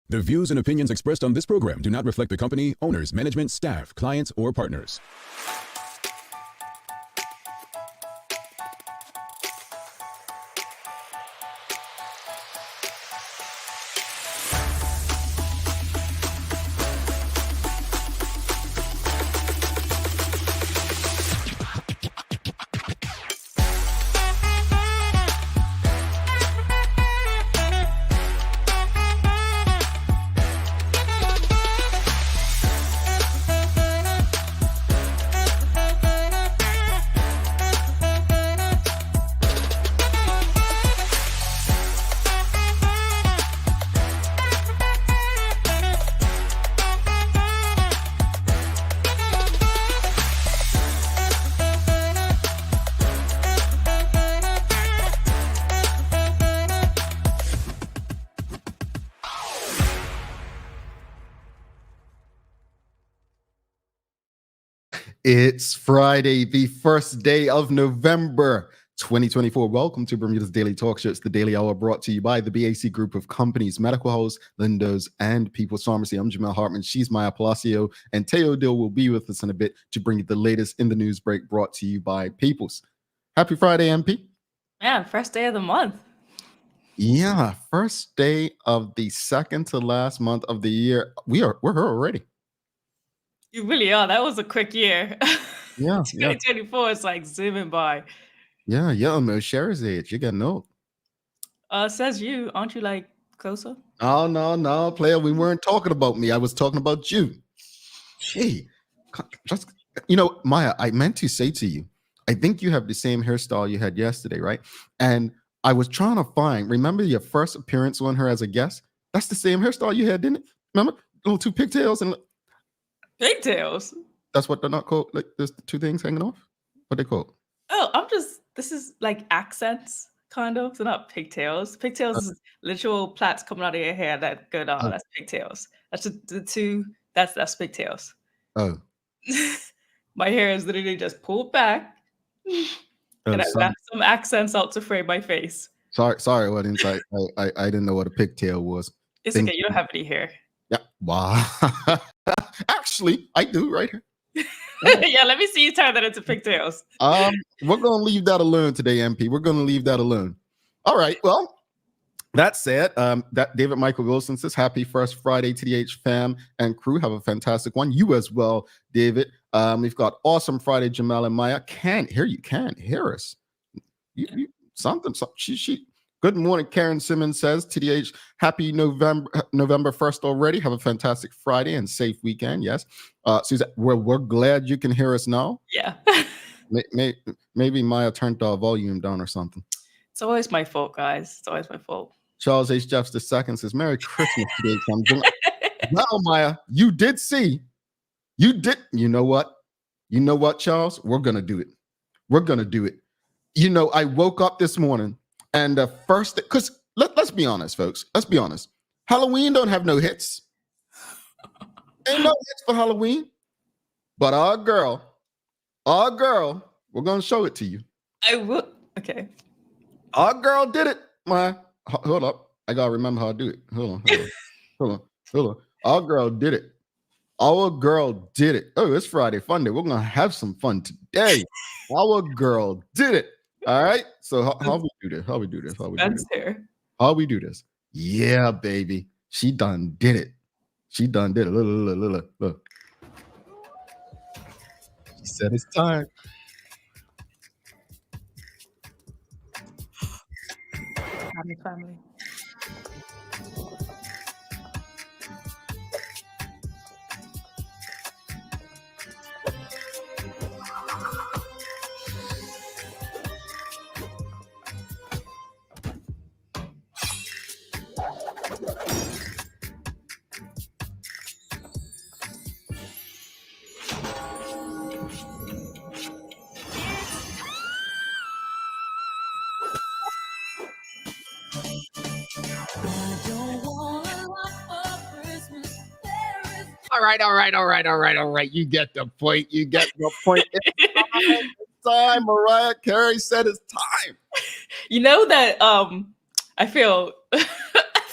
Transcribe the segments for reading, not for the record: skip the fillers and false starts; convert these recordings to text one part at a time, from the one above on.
The views and opinions expressed on this program do not reflect the company, owners, management, staff, clients, or partners. It's Friday, the first day of November 2024. Welcome to Bermuda's Daily Talk Show. It's the Daily Hour brought to you by the BAC Group of Companies, Medical House, Lindos, and People's Pharmacy. I'm Jamel Hartman. She's Maya Palacio, and Teo Dill will be with us in a bit to bring you the latest in the news break brought to you by Peoples. Happy Friday, MP. Yeah, first day of the month. Yeah, first day of the second to last month of the year. We're here already. You really are. That was a quick year. Yeah, 2024 is like zooming by. Yeah, almost Cher's age. You got no. Says you. Aren't you like closer? Oh, no, player. We weren't talking about me. I was talking about you. Gee, just, Maya, I meant to say to you, I think you have the same hairstyle you had yesterday, right? And I was trying to find, remember your first appearance on her as a guest? That's the same hairstyle you had, didn't it? Remember? Little two pigtails and Pigtails? That's what they're not called. Like there's the two things hanging off. What they called? Oh, this is like accents, kind of. They're not pigtails. Pigtails is literal plaits coming out of your hair that go down. That's pigtails. That's the two, that's pigtails. Oh. My hair is literally just pulled back. And I left some accents out to frame my face. Sorry, audience. I didn't know what a pigtail was. It's okay. You don't have any hair. Yeah. Wow. Actually, I do right here. Yeah, let me see you turn that into pigtails. We're gonna leave that alone today, MP. We're gonna leave that alone. All right. Well, that said, that David Michael Wilson says, "Happy first Friday, TDH fam and crew. Have a fantastic one. You as well, David. We've got awesome Friday, Jamal and Maya. Can't hear us. You something. She. Good morning, Karen Simmons says, TDH, happy November 1st already. Have a fantastic Friday and safe weekend. Yes. Susan, we're glad you can hear us now. Yeah. Maybe Maya turned our volume down or something. It's always my fault, guys. It's always my fault. Charles H. Jeffs II says, Merry Christmas today. Well, Maya, you did see. You did. You know what? Charles? We're going to do it. I woke up this morning. And the first, because let's be honest, folks. Let's be honest. Halloween don't have no hits. Ain't no hits for Halloween. But our girl, we're gonna show it to you. I will. Okay. Our girl did it. Hold up. I gotta remember how to do it. Hold on. Our girl did it. Oh, it's Friday Fun Day. We're gonna have some fun today. Our girl did it. All right. So how we do this? How we do this? Yeah, baby. She done did it. Look. She said it's time. Family. All right. You get the point. It's time. Mariah Carey said it's time. You know that I feel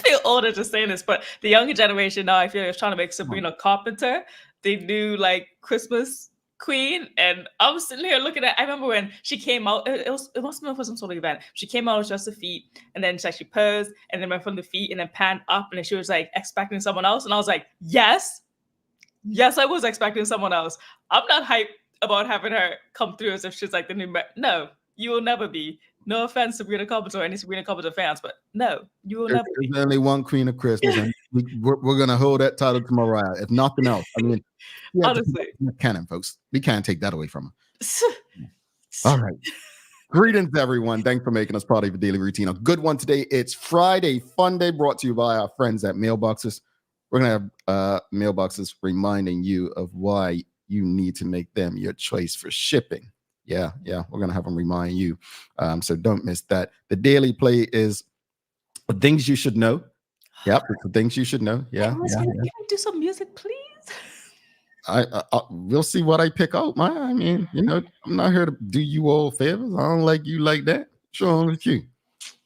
feel older just saying this, but the younger generation now, I feel is trying to make Sabrina Carpenter the new like Christmas queen. And I was sitting here looking at. I remember when she came out. It must have been for some sort of event. She came out with just the feet, and then she posed, and then went from the feet, and then panned up, and then she was like expecting someone else, and I was like, yes, I was expecting someone else. I'm not hyped about having her come through as if she's like the new. No, you will never be. No offense, Sabrina Carpenter or any Sabrina Carpenter fans, but no, you will never be. There's only one Queen of Christmas, and we're going to hold that title to Mariah, if nothing else. I mean, honestly, canon, folks. We can't take that away from her. All right. Greetings, everyone. Thanks for making us part of your daily routine. A good one today. It's Friday Fun Day, brought to you by our friends at Mailboxes. We're going to have mailboxes reminding you of why you need to make them your choice for shipping. Yeah, we're going to have them remind you. So don't miss that. The daily play is the things you should know. Yep, it's the things you should know. Yeah. Can I do some music, please? We'll see what I pick out. I mean, I'm not here to do you all favors. I don't like you like that. Sure, with you.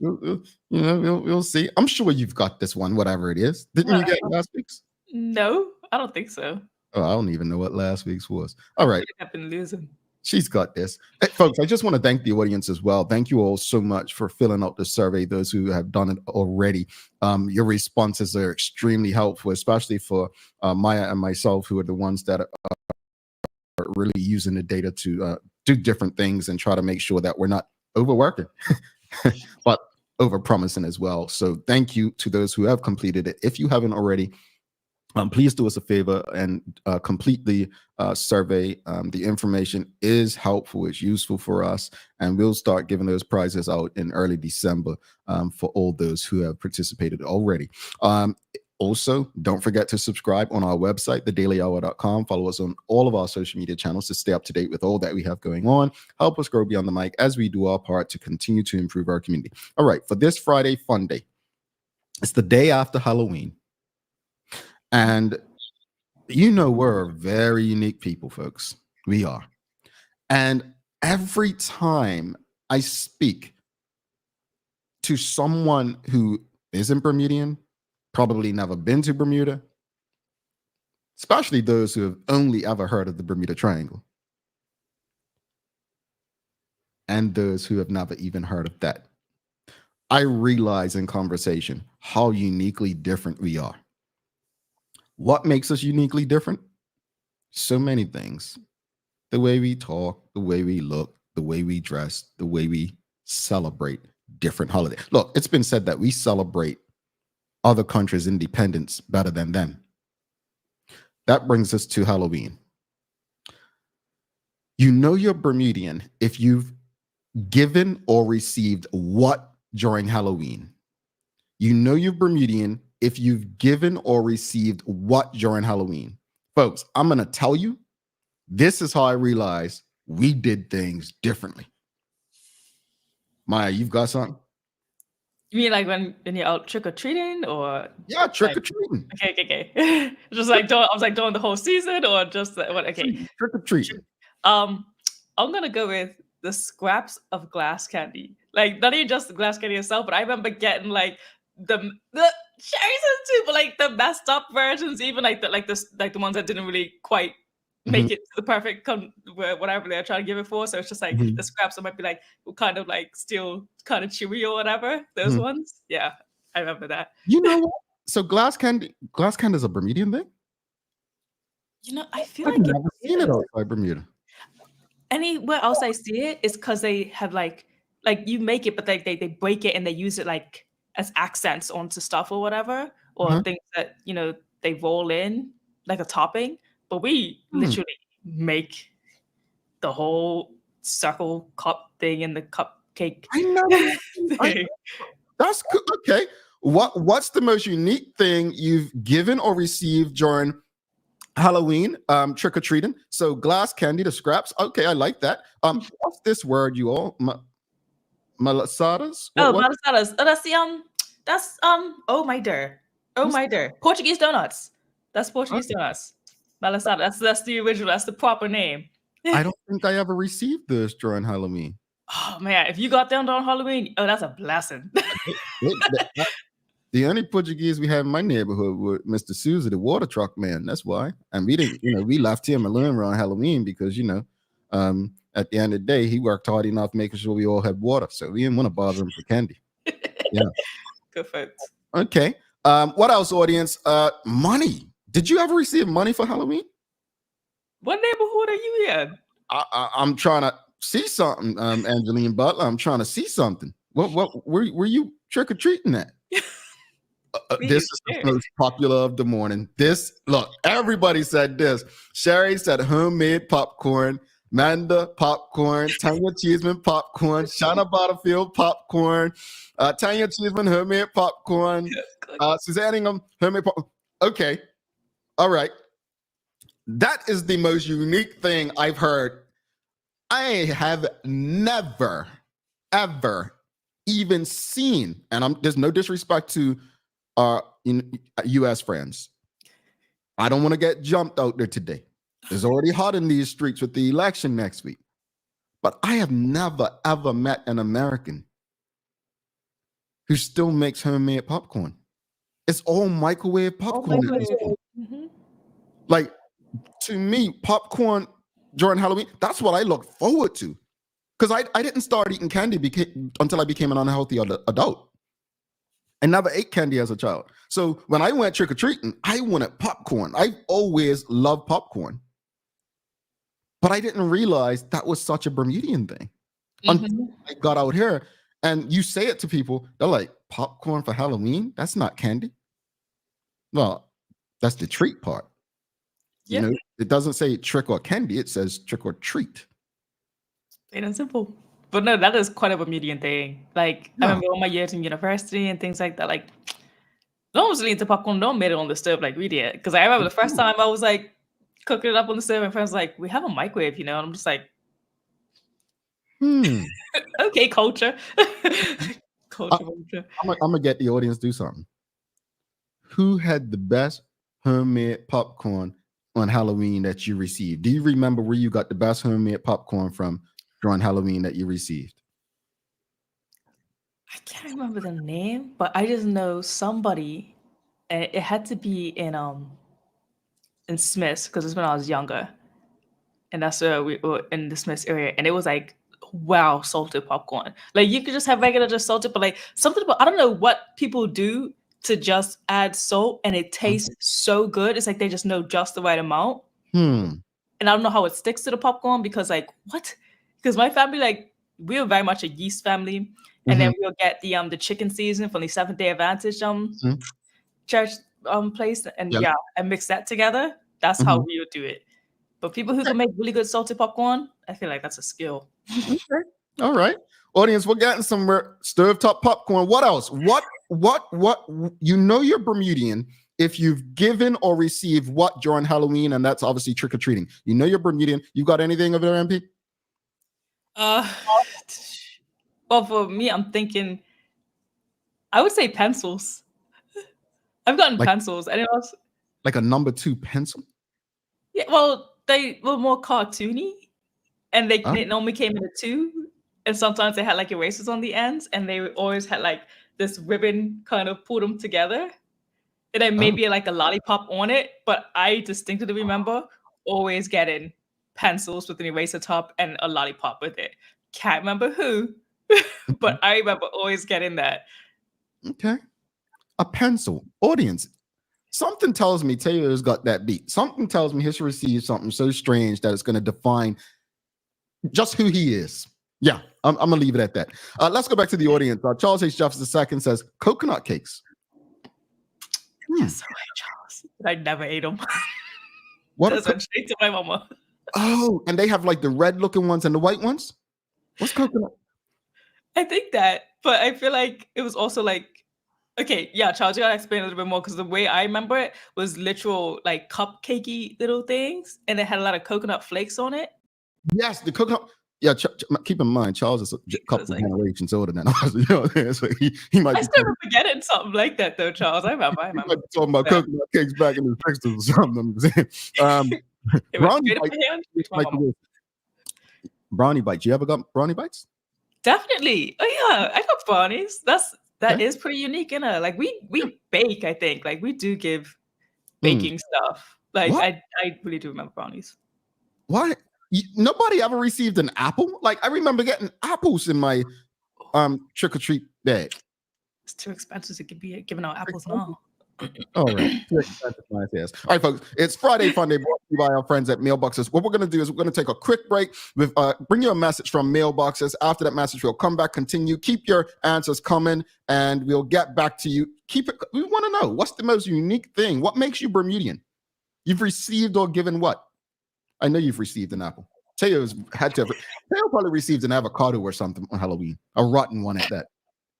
We'll see. I'm sure you've got this one, whatever it is. Didn't you get last week's? No, I don't think so. Oh, I don't even know what last week's was. All right. I've been losing. She's got this. Hey, folks, I just want to thank the audience as well. Thank you all so much for filling out the survey, those who have done it already. Your responses are extremely helpful, especially for Maya and myself, who are the ones that are really using the data to do different things and try to make sure that we're not overworking, but over-promising as well. So thank you to those who have completed it. If you haven't already, please do us a favor and complete the survey. The information is helpful, it's useful for us, and we'll start giving those prizes out in early December for all those who have participated already. Also, don't forget to subscribe on our website, thedailyhour.com. Follow us on all of our social media channels to stay up to date with all that we have going on. Help us grow beyond the mic as we do our part to continue to improve our community. All right, for this Friday Fun Day, it's the day after Halloween. And we're very unique people, folks. We are. And every time I speak to someone who isn't Bermudian, probably never been to Bermuda, especially those who have only ever heard of the Bermuda Triangle, and those who have never even heard of that, I realize in conversation how uniquely different we are. What makes us uniquely different? So many things. The way we talk, the way we look, the way we dress, the way we celebrate different holidays. Look, it's been said that we celebrate other countries' independence better than them. That brings us to Halloween. You're Bermudian if you've given or received what during Halloween. You're Bermudian if you've given or received what during Halloween. Folks, I'm going to tell you, this is how I realized we did things differently. Maya, you've got something? You mean like when you're out trick-or-treating or? Yeah, trick-or-treating. Okay. Just like during the whole season or just what? Okay. Trick-or-treating. I'm going to go with the scraps of glass candy. Like not even just the glass candy itself, but I remember getting like the cherries too, but like the messed up versions, even like the ones that didn't really quite make it to the perfect whatever they're trying to give it for. So it's just like the scraps that might be like kind of like still kind of chewy or whatever. Those ones, yeah, I remember that. You know what? So glass candy is a Bermudian thing. I feel like I've never seen it outside Bermuda. Anywhere else I see it is because they have like you make it, but they break it and they use it like as accents onto stuff or whatever, or things that they roll in like a topping. But we literally make the whole circle cup thing in the cupcake. I know. That's good. Okay. What's the most unique thing you've given or received during Halloween trick-or-treating? So glass candy, the scraps. Okay, I like that. What's this word, you all? Malasadas? Malasadas. That's oh my dear. Portuguese donuts. That's Portuguese donuts. Malasada. That's the original. That's the proper name. I don't think I ever received this during Halloween. Oh man, if you got them during Halloween, that's a blessing. The only Portuguese we have in my neighborhood was Mr. Souza, the water truck man. That's why. And we didn't, we left him alone around Halloween because, at the end of the day, he worked hard enough making sure we all had water. So we didn't want to bother him for candy. Yeah. Good folks. Okay. What else, audience? Money. Did you ever receive money for Halloween? What neighborhood are you in? I'm trying to see something, Angeline Butler. I'm trying to see something. What were you trick-or-treating at? This is the most popular of the morning. Look, everybody said this. Sherry said homemade popcorn. Manda popcorn. Tanya Cheeseman popcorn. Shauna Butterfield popcorn. Tanya Cheeseman homemade popcorn. Suzanne Ingham homemade popcorn. Okay, all right. That is the most unique thing I've heard. I have never, ever even seen, and there's no disrespect to U.S. friends. I don't want to get jumped out there today. It's already hot in these streets with the election next week. But I have never, ever met an American who still makes homemade popcorn. It's all microwave popcorn. Mm-hmm. Like, to me, popcorn during Halloween, that's what I look forward to. Because I didn't start eating candy until I became an unhealthy adult. I never ate candy as a child. So when I went trick-or-treating, I wanted popcorn. I've always loved popcorn. But I didn't realize that was such a Bermudian thing. Until I got out here, and you say it to people, they're like, popcorn for Halloween? That's not candy. Well, that's the treat part. Yeah. It doesn't say trick or candy. It says trick or treat. Plain and simple. But no, that is quite a Bermudian thing. Like, I remember all my years in university and things like that. Like, no one was really into popcorn. No one made it on the stove like we did. Because I remember the first time I was like cooking it up on the stove, and friends were like, we have a microwave, and I'm just like, okay, culture. Culture. I'm gonna get the audience to do something. Who had the best homemade popcorn on Halloween that you received? Do you remember where you got the best homemade popcorn from during Halloween that you received? I can't remember the name, but I just know somebody, and it had to be in Smith's, because it's when I was younger, and that's where we were in the Smith's area, and it was like, wow, salted popcorn. Like, you could just have regular just salted, but like something about, I don't know what people do to just add salt, and it tastes so good. It's like they just know just the right amount. And I don't know how it sticks to the popcorn, because like, what? Because my family, like, we are very much a yeast family, and then we'll get the chicken season from the Seventh-day Adventist church place, and and mix that together. That's how we would do it. But people who can make really good salted popcorn, I feel like that's a skill. Okay. All right, audience, we're getting somewhere. Stovetop popcorn. What else? What? You're Bermudian if you've given or received what during Halloween, and that's obviously trick or treating. You're Bermudian. You got anything over there, MP? Well, for me, I'm thinking, I would say pencils. I've gotten pencils. Anyone else? Like a number 2 pencil? Yeah, well, they were more cartoony, and they normally came in a 2, and sometimes they had like erasers on the ends, and they always had like this ribbon kind of pulled them together, and then maybe like a lollipop on it. But I distinctly remember always getting pencils with an eraser top and a lollipop with it. Can't remember who, but I remember always getting that. Okay. A pencil. Audience, something tells me Taylor's got that beat. Something tells me he's received something so strange that it's going to define just who he is. Yeah, I'm going to leave it at that. Let's go back to the audience. Charles H. Jefferson II says, coconut cakes. Yes, right, Charles. I never ate them. What? That's went straight to my mama. Oh, and they have like the red looking ones and the white ones? What's coconut? I think that, but I feel like it was also like, okay, yeah, Charles, you gotta explain a little bit more, because the way I remember it was literal like cupcakey little things, and it had a lot of coconut flakes on it. Yes, the coconut. Yeah, keep in mind, Charles is a couple of generations older than us. You know, so he might. I still remember getting something like that though, Charles. I remember. He might be talking about coconut cakes back in the 60s or something. Brownie bites. You ever got brownie bites? Definitely. Oh yeah, I got brownies. That's That is pretty unique, like we bake, I think. Like we do give baking stuff. Like I really do remember brownies. Why? Nobody ever received an apple? Like I remember getting apples in my trick-or-treat bag. It's too expensive to be giving out apples now. All right. All right, folks. It's Friday Fun Day brought to you by our friends at Mailboxes. What we're going to do is we're going to take a quick break with bring you a message from Mailboxes. After that message, we'll come back, continue. Keep your answers coming, and we'll get back to you. Keep it. We want to know, what's the most unique thing? What makes you Bermudian? You've received or given what? I know you've received an apple. Teo's probably received an avocado or something on Halloween. A rotten one at that.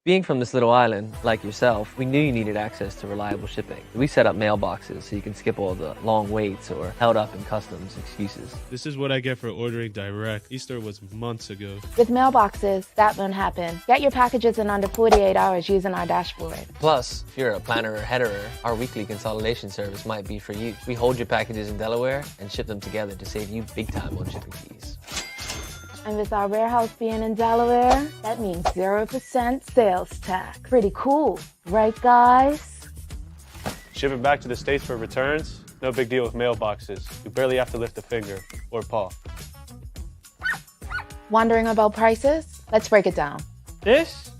Being from this little island, like yourself, we knew you needed access to reliable shipping. We set up mailboxes so you can skip all the long waits or held up in customs excuses. This is what I get for ordering direct. Easter was months ago. With mailboxes, that won't happen. Get your packages in under 48 hours using our dashboard. Plus, if you're a planner or headerer, our weekly consolidation service might be for you. We hold your packages in Delaware and ship them together to save you big time on shipping fees. And with our warehouse being in Delaware, that means 0% sales tax. Pretty cool, right guys? Ship it back to the States for returns. No big deal with mailboxes. You barely have to lift a finger or paw. Wondering about prices? Let's break it down. This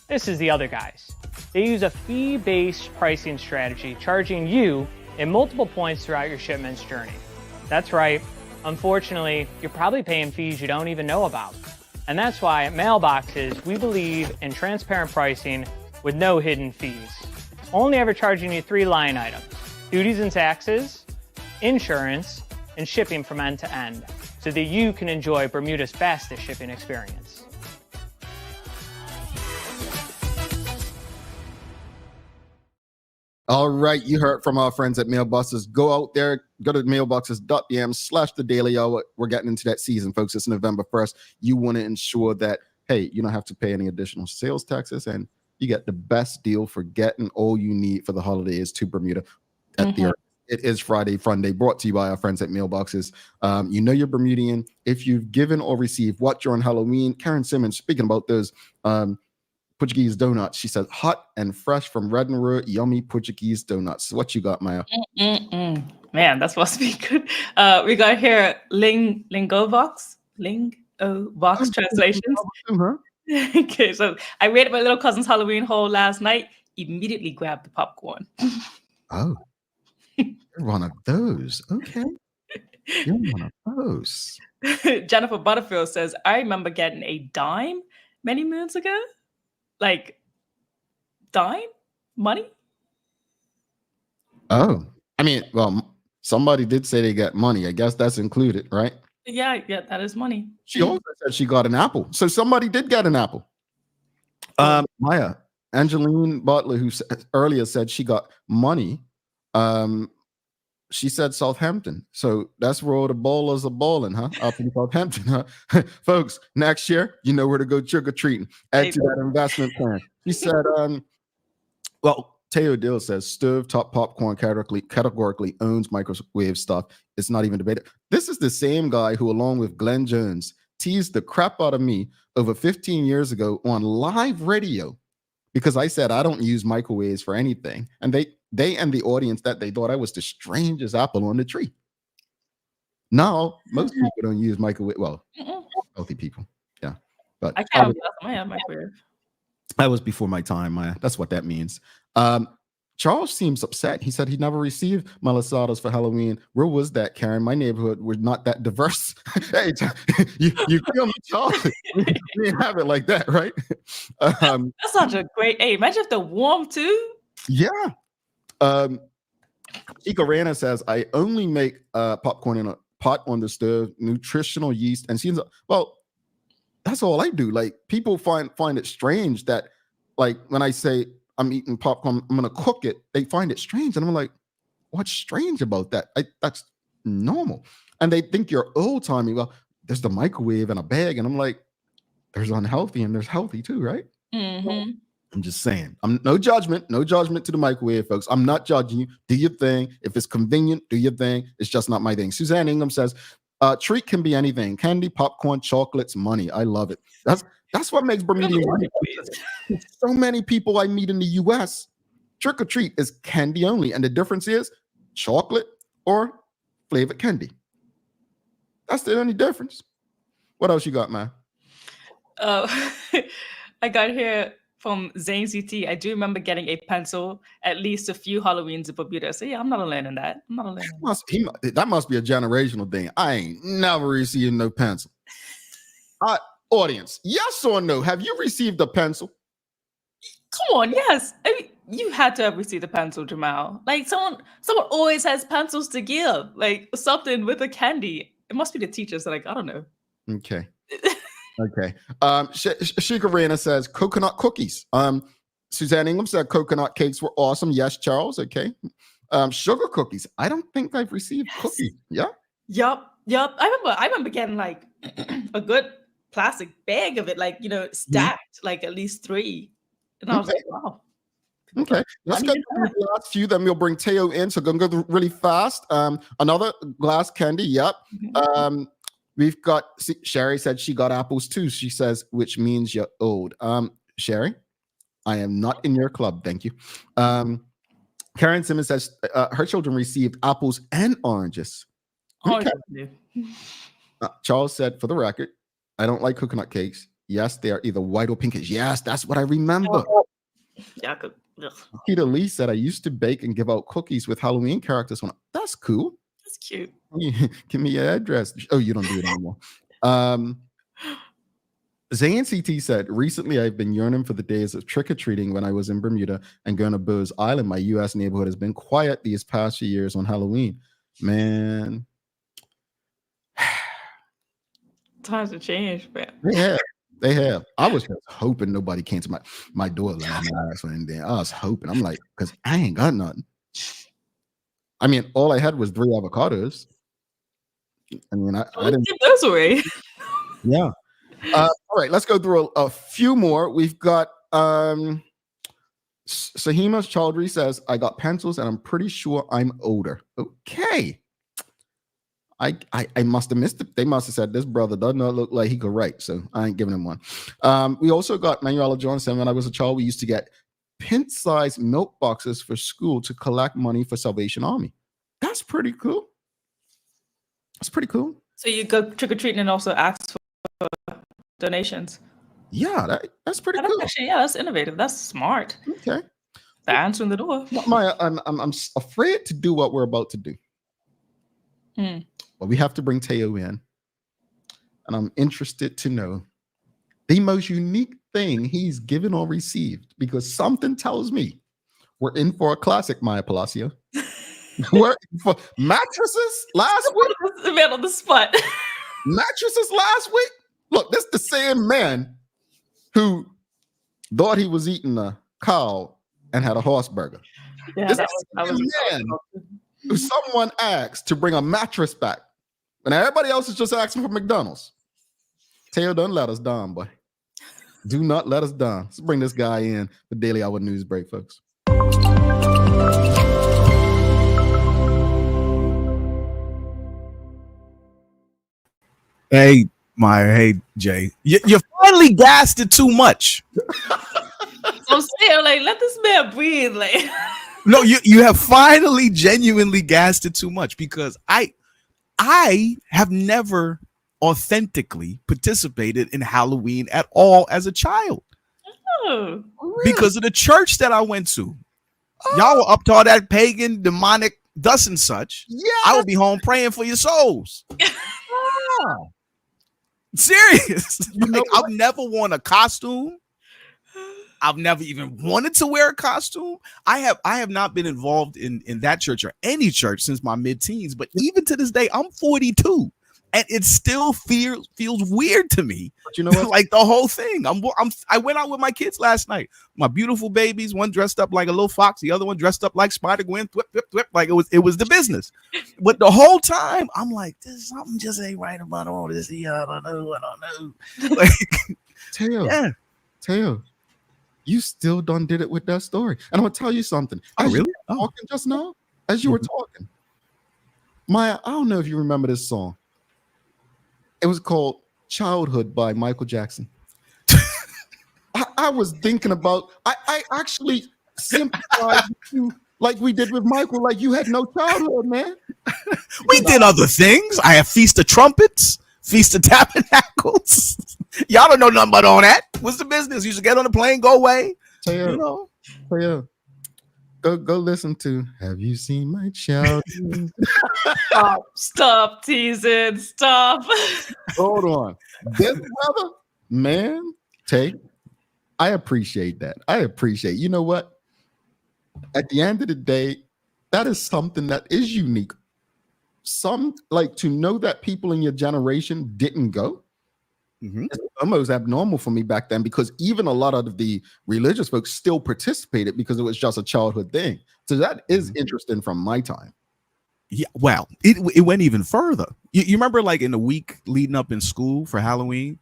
is the other guys. They use a fee-based pricing strategy, charging you in multiple points throughout your shipment's journey. That's right. Unfortunately, you're probably paying fees you don't even know about. And that's why at Mailboxes, we believe in transparent pricing with no hidden fees. Only ever charging you 3 line items: duties and taxes, insurance, and shipping from end to end, so that you can enjoy Bermuda's fastest shipping experience. All right, you heard from our friends at Mailboxes. Go out there, go to mailboxes.bm/the-daily-hour. We're getting into that season, folks. It's November 1st. You want to ensure that, hey, you don't have to pay any additional sales taxes, and you get the best deal for getting all you need for the holidays to Bermuda. It is Friday Fun Day, brought to you by our friends at Mailboxes. You know you're Bermudian if you've given or received what during Halloween. Karen Simmons, speaking about those Portuguese donuts. She said, hot and fresh from Red and Root, yummy Portuguese donuts. What you got, Maya? Man, that's supposed to be good. We got here Lingovox translations. Okay, so I raided my little cousin's Halloween haul last night. Immediately grabbed the popcorn. Oh, you're one of those. Okay. You're one of those. Jennifer Butterfield says, I remember getting a dime many moons ago. Like, dime? Money? Oh, I mean, well, somebody did say they got money. I guess that's included, right? Yeah, that is money. She also said she got an apple. So somebody did get an apple. Maya, Angeline Butler, who earlier said she got money, she said Southampton. So that's where all the ballers are balling, huh? Up in Southampton, huh? Folks, next year, you know where to go trick-or-treating. Add to that investment plan. She said, well, Teo Dill says stove-top popcorn categorically owns microwave stuff. It's not even debated. This is the same guy who, along with Glenn Jones, teased the crap out of me over 15 years ago on live radio because I said I don't use microwaves for anything. And they and the audience that they thought I was the strangest apple on the tree. Now, most people don't use microwave. Well, healthy people. Yeah. But I can't have microwave. That was before my time, Maya. That's what that means. Charles seems upset. He said he never received malasadas for Halloween. Where was that, Karen? My neighborhood was not that diverse. Hey, you feel me, Charles? We didn't have it like that, right? That's such a great. Hey, imagine if they're warm too. Yeah. Ika Rana says, I only make popcorn in a pot on the stove, nutritional yeast. And she's well, that's all I do. Like, people find it strange that, like, when I say I'm eating popcorn, I'm gonna cook it, they find it strange. And I'm like, what's strange about that? That's normal. And they think you're old-timey. Well, there's the microwave and a bag. And I'm like, there's unhealthy and there's healthy too, right? Mm-hmm. I'm just saying. No judgment to the microwave, folks. I'm not judging you. Do your thing. If it's convenient, do your thing. It's just not my thing. Suzanne Ingham says, treat can be anything. Candy, popcorn, chocolates, money. I love it. That's what makes Bermudian unique. So many people I meet in the US, trick or treat is candy only. And the difference is chocolate or flavored candy. That's the only difference. What else you got, man? I got here from Zane CT. I do remember getting a pencil at least a few Halloweens in Bermuda. So yeah, I'm not alone in that. I'm not alone. That must be a generational thing. I ain't never received no pencil. Audience, yes or no? Have you received a pencil? Come on, yes. I mean, you had to have received a pencil, Jamal. Like someone always has pencils to give, like something with a candy. It must be the teachers. Like I don't know. Okay. Okay. Shikarina says coconut cookies. Suzanne Ingham said coconut cakes were awesome. Yes, Charles. Okay. Sugar cookies. I don't think I've received cookies. Yeah. Yep. I remember getting like a good plastic bag of it, like stacked, like at least 3. And I was like, wow. Okay. Let's get through the last few, then we'll bring Teo in. So gonna go really fast. Another glass candy. Yep. We've got Sherry said she got apples too. She says, which means you're old. Sherry, I am not in your club. Thank you. Karen Simmons says her children received apples and oranges. Okay. Charles said, for the record, I don't like coconut cakes. Yes, they are either white or pinkish. Yes, that's what I remember. Yeah. Peter Lee said, I used to bake and give out cookies with Halloween characters. That's cool. That's cute. Give me your address. Oh, you don't do it anymore. Zayn CT said, recently I've been yearning for the days of trick-or-treating when I was in Bermuda and going to Booz Island. My U.S. neighborhood has been quiet these past few years on Halloween. Man. Times have changed, man. They have. I was just hoping nobody came to my door last night. I was hoping. I'm like, because I ain't got nothing. I mean, all I had was 3 avocados. I mean, I didn't give those away. Yeah. All right, let's go through a few more. We've got Sahima Chaudhry says, I got pencils and I'm pretty sure I'm older. Okay. I must have missed it. They must have said this brother does not look like he could write, so I ain't giving him one. We also got Manuela Johnson. When I was a child, we used to get pint-sized milk boxes for school to collect money for Salvation Army. That's pretty cool. That's pretty cool. So you go trick-or-treating and also ask for donations. Yeah, that's pretty cool. Actually, yeah, that's innovative. That's smart. Okay. They're answering the door. Maya, I'm afraid to do what we're about to do. But we have to bring Teo in. And I'm interested to know the most unique thing he's given or received, because something tells me we're in for a classic, Maya Palacio. We're in for mattresses last week. Man on the spot. Mattresses last week. Look, this is the same man who thought he was eating a cow and had a horse burger. Yeah, this that was the man who someone asked to bring a mattress back, and everybody else is just asking for McDonald's. Teo, don't let us down, boy. Do not let us down. Let's bring this guy in for Daily Hour News Break, folks. Hey, Maya. Hey, Jay. You finally gassed it too much. I'm saying, like, let this man breathe. Like, no, you have finally genuinely gassed it too much, because I have never authentically participated in Halloween at all as a child. oh, Because of the church that I went to. Y'all were up to all that pagan, demonic dust and such. Yeah. I would be home praying for your souls. Serious. Like, I've never worn a costume. I've never even wanted to wear a costume. I have not been involved in that church or any church since my mid-teens. But even to this day, I'm 42. And it still feels weird to me. But you know what? Like the whole thing. I went out with my kids last night. My beautiful babies. One dressed up like a little fox. The other one dressed up like Spider-Gwen. Whip, whip, whip. Like it was the business. But the whole time, I'm like, there's something just ain't right about all this. Yeah, I don't know. Like, Teo, you still done did it with that story. And I'm gonna tell you something. Oh, As really? you were talking just now, as you were talking, Maya, I don't know if you remember this song. It was called Childhood by Michael Jackson. I was thinking about, I actually sympathize with you like we did with Michael, like you had no childhood, man. We did other things. I have Feast of Trumpets, Feast of Tabernacles. Y'all don't know nothing about all that. What's the business? You should get on the plane, go away. You know. Go listen to Have You Seen My Child? Stop teasing. Stop. Hold on. This brother, man, Tay, I appreciate that. You know what? At the end of the day, that is something that is unique. Some like to know that people in your generation didn't go. It's almost abnormal for me back then, because even a lot of the religious folks still participated because it was just a childhood thing. So that is interesting from my time. Yeah, well, it went even further. You remember, like in the week leading up in school for Halloween,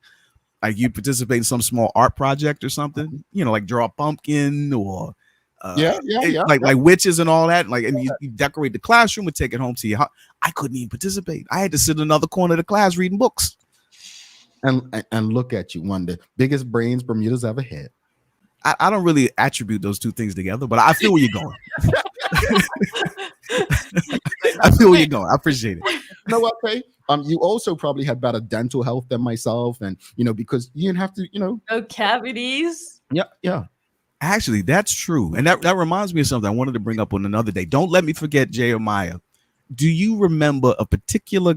like you participate in some small art project or something, you know, like draw a pumpkin or like witches and all that. Like, and you decorate the classroom and take it home to your house. I couldn't even participate. I had to sit in another corner of the class reading books. And look at you, one of the biggest brains Bermuda's ever had. I don't really attribute those two things together, but I feel where you're going. I feel where you're going. I appreciate it. You know what, Faye? You also probably had better dental health than myself, and because you didn't have to, no cavities. Yeah. Actually, that's true, and that reminds me of something I wanted to bring up on another day. Don't let me forget, Jeremiah. Do you remember a particular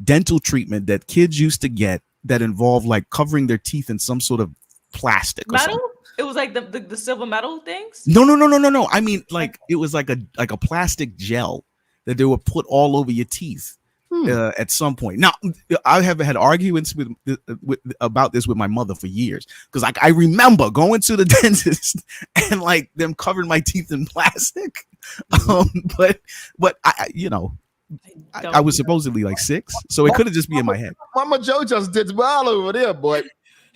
dental treatment that kids used to get that involved like covering their teeth in some sort of plastic or metal? something? It was like the silver metal things. No. I mean, like it was like a plastic gel that they would put all over your teeth at some point. Now, I have had arguments about this with my mother for years, because like I remember going to the dentist and like them covering my teeth in plastic. But I was supposedly like 6, so it could have just been in my head. Mama Joe just did well over there, boy.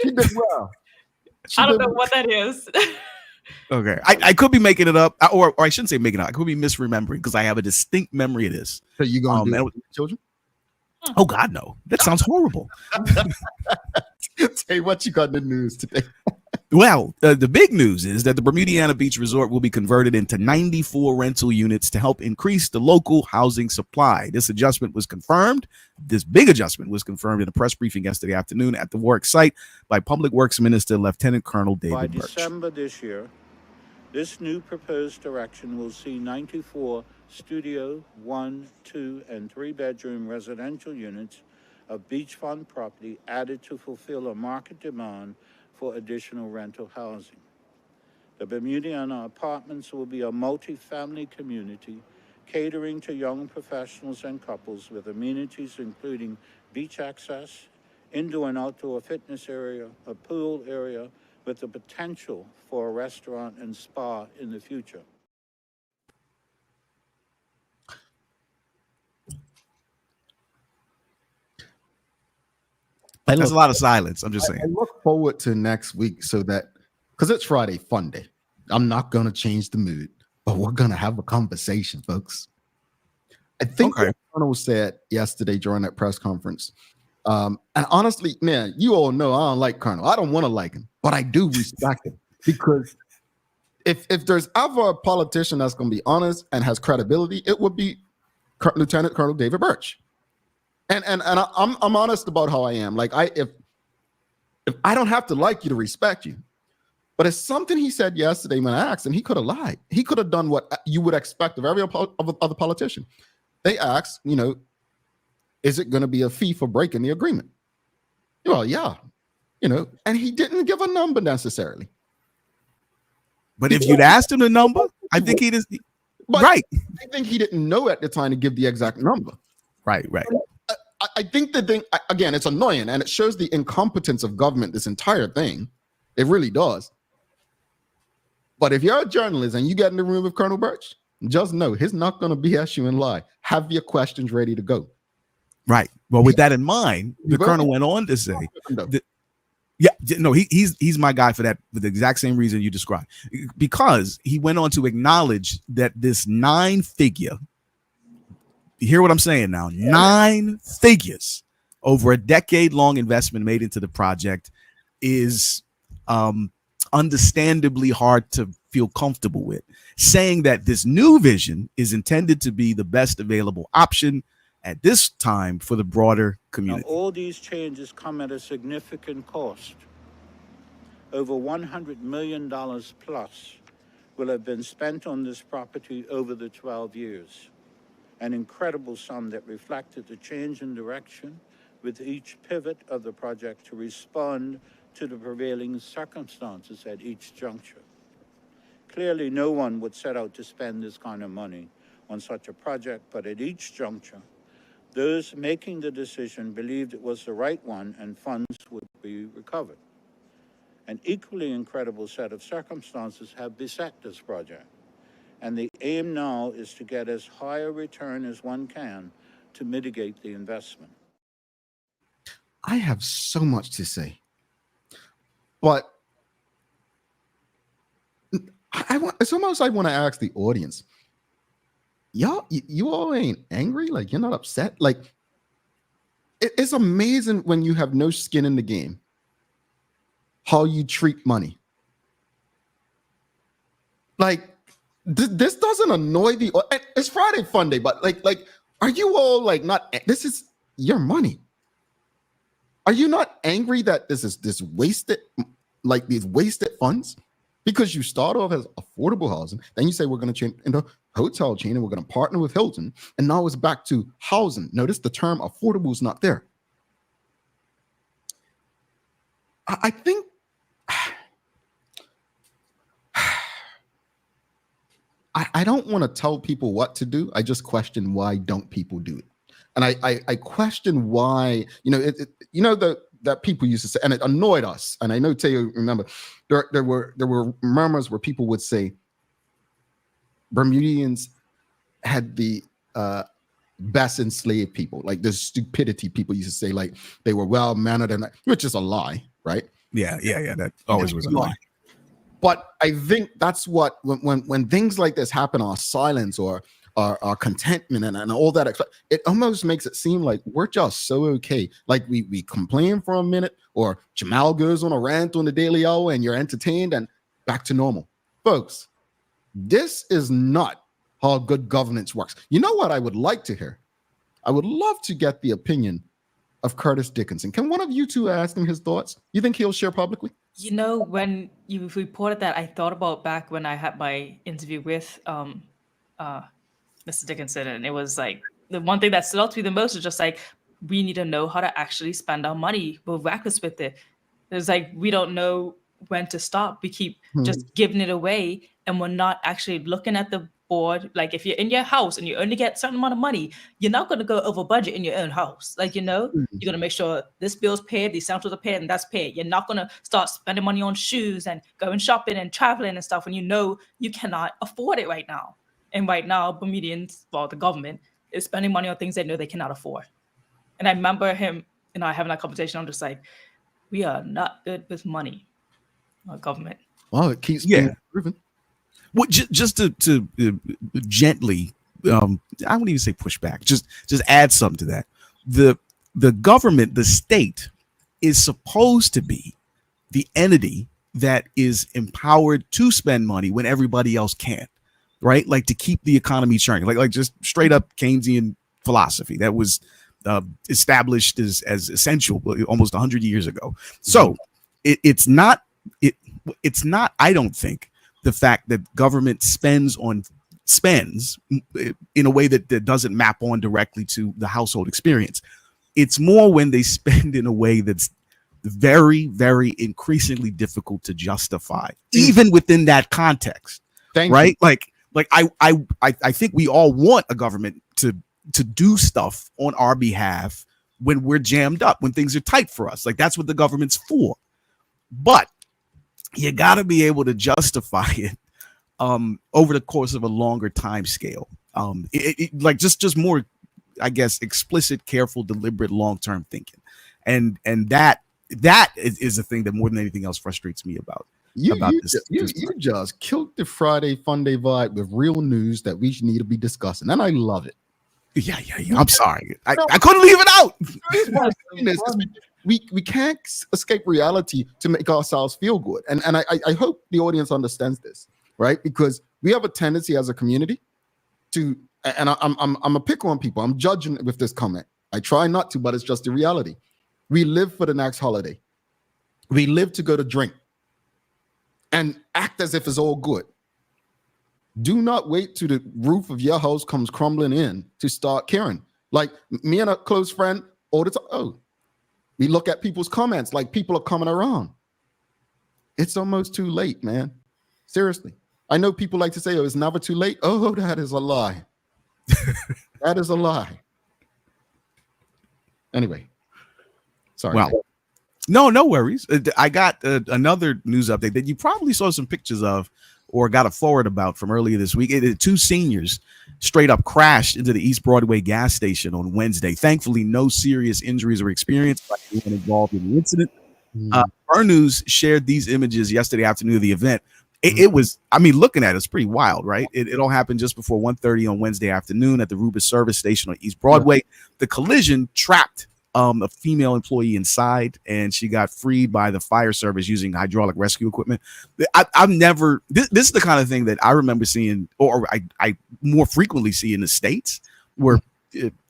She did well. I don't know what that is. Okay, I could be making it up, or I shouldn't say making it up. I could be misremembering, because I have a distinct memory of this. So you gonna do it with children? Oh God, no! That sounds horrible. Say what you got in the news today. Well, the big news is that the Bermudiana Beach Resort will be converted into 94 rental units to help increase the local housing supply. This big adjustment was confirmed in a press briefing yesterday afternoon at the work site by Public Works Minister Lieutenant Colonel David Birch. By December this year, this new proposed direction will see 94 studio, 1, 2, and 3-bedroom residential units of beachfront property added to fulfill a market demand for additional rental housing. The Bermudiana Apartments will be a multi-family community catering to young professionals and couples, with amenities including beach access, indoor and outdoor fitness area, a pool area, with the potential for a restaurant and spa in the future. There's a lot of silence. I'm just saying. I look forward to next week, so that, because it's Friday Fun Day, I'm not going to change the mood, but we're going to have a conversation, folks. I think what Colonel said yesterday during that press conference, and honestly, man, you all know I don't like Colonel. I don't want to like him, but I do respect him, because if there's ever a politician that's going to be honest and has credibility, it would be Lieutenant Colonel David Birch. And I'm honest about how I am. Like, if I don't have to like you to respect you, but it's something he said yesterday when I asked him, he could have lied. He could have done what you would expect of every other politician. They asked, is it going to be a fee for breaking the agreement? Well, yeah, and he didn't give a number necessarily. But if you'd asked him the number, I think he just right. I think he didn't know at the time to give the exact number. Right. I think the thing, again, it's annoying, and it shows the incompetence of government, this entire thing. It really does. But if you're a journalist and you get in the room with Colonel Birch, just know he's not going to BS you and lie. Have your questions ready to go. Right. Well, with that in mind, the Colonel went on to say, he's my guy for that, for the exact same reason you described, because he went on to acknowledge that this 9-figure, you hear what I'm saying now, 9 figures over a decade-long investment made into the project is understandably hard to feel comfortable with, saying that this new vision is intended to be the best available option at this time for the broader Now, community. all these changes come at a significant cost. Over $100 million plus will have been spent on this property over the 12 years. An incredible sum that reflected the change in direction with each pivot of the project to respond to the prevailing circumstances at each juncture. Clearly, no one would set out to spend this kind of money on such a project, but at each juncture, those making the decision believed it was the right one and funds would be recovered. An equally incredible set of circumstances have beset this project, and the aim now is to get as high a return as one can to mitigate the investment. I have so much to say, but it's almost like I want to ask the audience, you all ain't angry? Like, you're not upset? Like, it's amazing when you have no skin in the game, how you treat money. Like, this doesn't annoy the, it's Friday Fun Day, but like, are you all like not, this is your money. Are you not angry that this wasted, like these wasted funds? Because you start off as affordable housing, then you say we're going to change into hotel chain and we're going to partner with Hilton, and now it's back to housing. Notice the term affordable is not there. I think I don't want to tell people what to do. I just question why don't people do it, and I question why, that people used to say, and it annoyed us. And I know Teo, remember, there were murmurs where people would say Bermudians had the best enslaved people, like the stupidity people used to say, like they were well mannered, and which is a lie, right? Yeah. That always was a lie. But I think that's what when things like this happen, our silence or our contentment and all that, it almost makes it seem like we're just so okay. Like we complain for a minute, or Jamal goes on a rant on the Daily Hour and you're entertained and back to normal. Folks, this is not how good governance works. You know what I would like to hear? I would love to get the opinion of Curtis Dickinson. Can one of you two ask him his thoughts? You think he'll share publicly? You know, when you reported that, I thought about back when I had my interview with Mr. Dickinson, and it was like the one thing that stood out to me the most is just like, we need to know how to actually spend our money. We're reckless with it. It's like we don't know when to stop. We keep just giving it away, and we're not actually looking at the board. Like if you're in your house and you only get a certain amount of money, you're not going to go over budget in your own house. Like, you're going to make sure this bill's paid, these essentials are paid, and that's paid. You're not going to start spending money on shoes and going shopping and traveling and stuff when you know you cannot afford it right now. And right now, Bermudians, well, the government is spending money on things they know they cannot afford. And I remember him and I having that conversation. I'm just like, we are not good with money, our government. Well, it keeps being proven. Well, just to gently, I wouldn't even say push back. Just add something to that. The government, the state, is supposed to be the entity that is empowered to spend money when everybody else can't. Right, like to keep the economy churning, like just straight up Keynesian philosophy that was established as essential almost 100 years ago. So it's not. I don't think the fact that government spends in a way that doesn't map on directly to the household experience. It's more when they spend in a way that's very, very increasingly difficult to justify, even within that context. Right, like I think we all want a government to do stuff on our behalf when we're jammed up, when things are tight for us. Like that's what the government's for. But you got to be able to justify it over the course of a longer time scale. Like just more, I guess, explicit, careful, deliberate, long-term thinking. And that is the thing that more than anything else frustrates me about. You just killed the Friday Fun Day vibe with real news that we need to be discussing, and I love it. Yeah. I'm sorry, I couldn't leave it out. we can't escape reality to make ourselves feel good. And I hope the audience understands this, right? Because we have a tendency as a community to, and I'm a pick on people. I'm judging with this comment. I try not to, but it's just the reality. We live for the next holiday. We live to go to drink and act as if it's all good. Do not wait till the roof of your house comes crumbling in to start caring. Like me and a close friend all the time. Oh, we look at people's comments like people are coming around. It's almost too late, man. Seriously. I know people like to say, oh, it's never too late. Oh, that is a lie. That is a lie. Anyway. Sorry. Well, no worries. I got another news update that you probably saw some pictures of or got a forward about from earlier this week. Two seniors straight up crashed into the East Broadway gas station on Wednesday. Thankfully, no serious injuries were experienced by anyone involved in the incident. Our news shared these images yesterday afternoon of the event. It was, I mean, looking at it's pretty wild, right? It all happened just before 1:30 on Wednesday afternoon at the Rubis service station on East Broadway. The collision trapped a female employee inside, and she got freed by the fire service using hydraulic rescue equipment. I've never, this is the kind of thing that I remember seeing, or I more frequently see in the States, where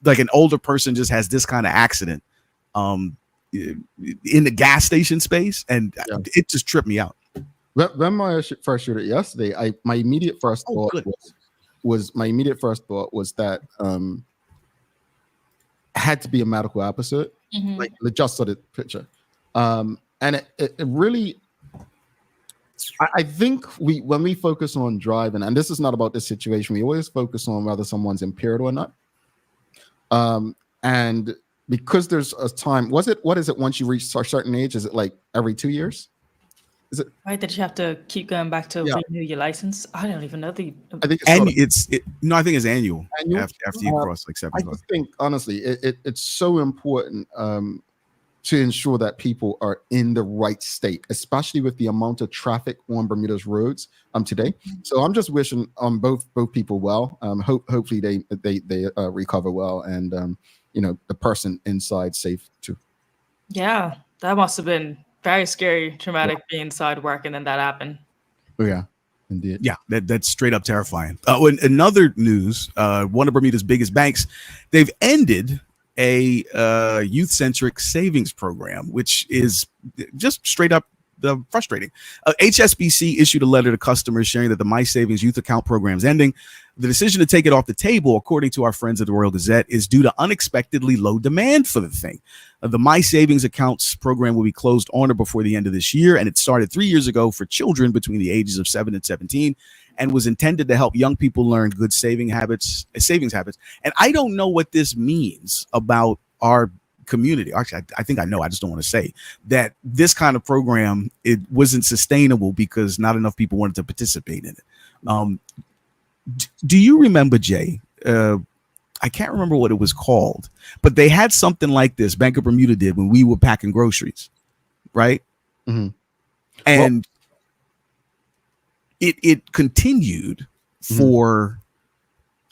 like an older person just has this kind of accident in the gas station space, and it just tripped me out. When I first showed it yesterday, my immediate first thought was that had to be a medical episode, like just saw the picture, and it really, I think when we focus on driving, and this is not about this situation, we always focus on whether someone's impaired or not, and because there's a time, what is it once you reach a certain age? Is it like every 2 years? Is it right that you have to keep going back to renew your license? I don't even know the. I think I think it's annual. After you cross like 75. I just think honestly, it's so important to ensure that people are in the right state, especially with the amount of traffic on Bermuda's roads today. So I'm just wishing both people well. Hopefully they recover well, and the person inside safe too. Yeah, that must have been very scary, traumatic, being inside work and then that happened. Oh yeah, indeed. Yeah, that's straight up terrifying. In another news, one of Bermuda's biggest banks, they've ended a youth-centric savings program, which is just straight up frustrating. HSBC issued a letter to customers sharing that the My Savings Youth Account program is ending. The decision to take it off the table, according to our friends at the Royal Gazette, is due to unexpectedly low demand for the thing. The My Savings Accounts program will be closed on or before the end of this year, and it started 3 years ago for children between the ages of 7 and 17, and was intended to help young people learn good savings habits. And I don't know what this means about our community. Actually, I think I know. I just don't want to say that this kind of program, it wasn't sustainable because not enough people wanted to participate in it. Do you remember, Jay? I can't remember what it was called, but they had something like this. Bank of Bermuda did when we were packing groceries, right? Mm-hmm. And it continued for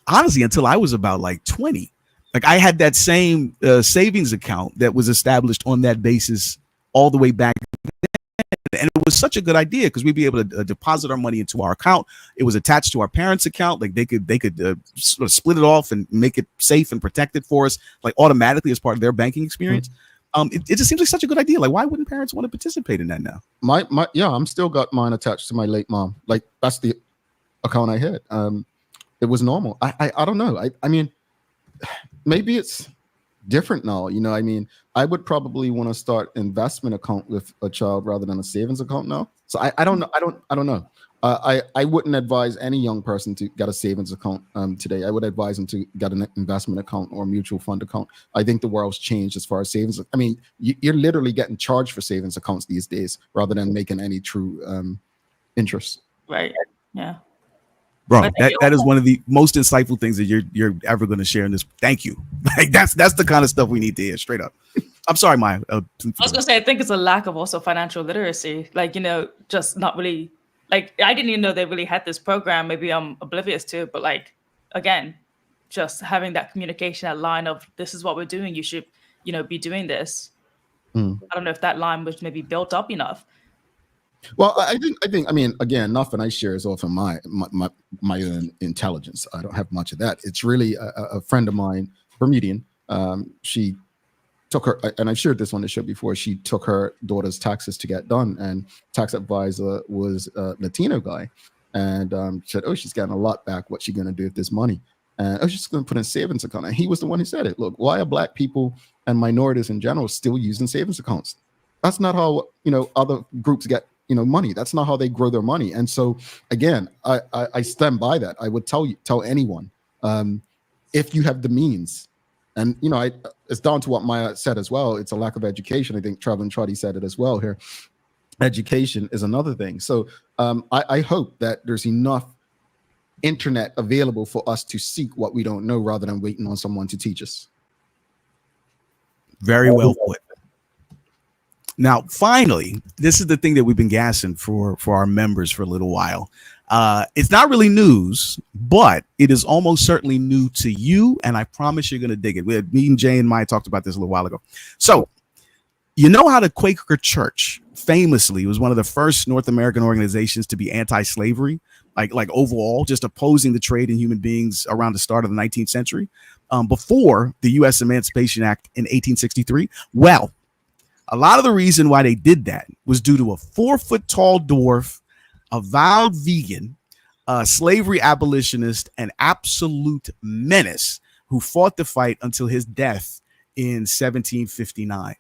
honestly until I was about like 20. Like I had that same savings account that was established on that basis all the way back then. And it was such a good idea because we'd be able to deposit our money into our account. It was attached to our parents' account. Like they could sort of split it off and make it safe and protected for us, like automatically as part of their banking experience. It just seems like such a good idea. Like, why wouldn't parents want to participate in that now? I'm still got mine attached to my late mom. Like that's the account I had. It was normal. I don't know. I mean, maybe it's different now. I mean, I would probably want to start investment account with a child rather than a savings account now. So I don't know. I don't know. I wouldn't advise any young person to get a savings account today. I would advise them to get an investment account or a mutual fund account. I think the world's changed as far as savings. I mean, you're literally getting charged for savings accounts these days rather than making any true interest. Right. Yeah. Bro, that is one of the most insightful things that you're ever going to share in this. Thank you. Like that's the kind of stuff we need to hear straight up. I'm sorry, Maya. I was gonna say, I think it's a lack of also financial literacy. Like, just not really, like, I didn't even know they really had this program. Maybe I'm oblivious to it, but like, again, just having that communication, that line of this is what we're doing. You should, be doing this. Mm. I don't know if that line was maybe built up enough. Well, I think. I mean, again, nothing I share is often my own intelligence. I don't have much of that. It's really a friend of mine, Bermudian. She took her, and I've shared this on the show before. She took her daughter's taxes to get done, and tax advisor was a Latino guy, and said, "Oh, she's getting a lot back. What's she gonna do with this money?" And oh, she's gonna put in a savings account. And he was the one who said it. Look, why are Black people and minorities in general still using savings accounts? That's not how other groups get money. That's not how they grow their money. And so again, I stand by that. I would tell anyone, if you have the means, and it's down to what Maya said as well. It's a lack of education. I think Traveling Trotty said it as well here. Education is another thing. So I hope that there's enough internet available for us to seek what we don't know rather than waiting on someone to teach us. Very well put. Now, finally, this is the thing that we've been gassing for our members for a little while. It's not really news, but it is almost certainly new to you, and I promise you're going to dig it. Me and Jay and Maya talked about this a little while ago. So, you know how the Quaker Church famously was one of the first North American organizations to be anti-slavery, like overall, just opposing the trade in human beings around the start of the 19th century, before the U.S. Emancipation Act in 1863? Well, a lot of the reason why they did that was due to a 4-foot-tall dwarf, a vowed vegan, a slavery abolitionist, an absolute menace who fought the fight until his death in 1759.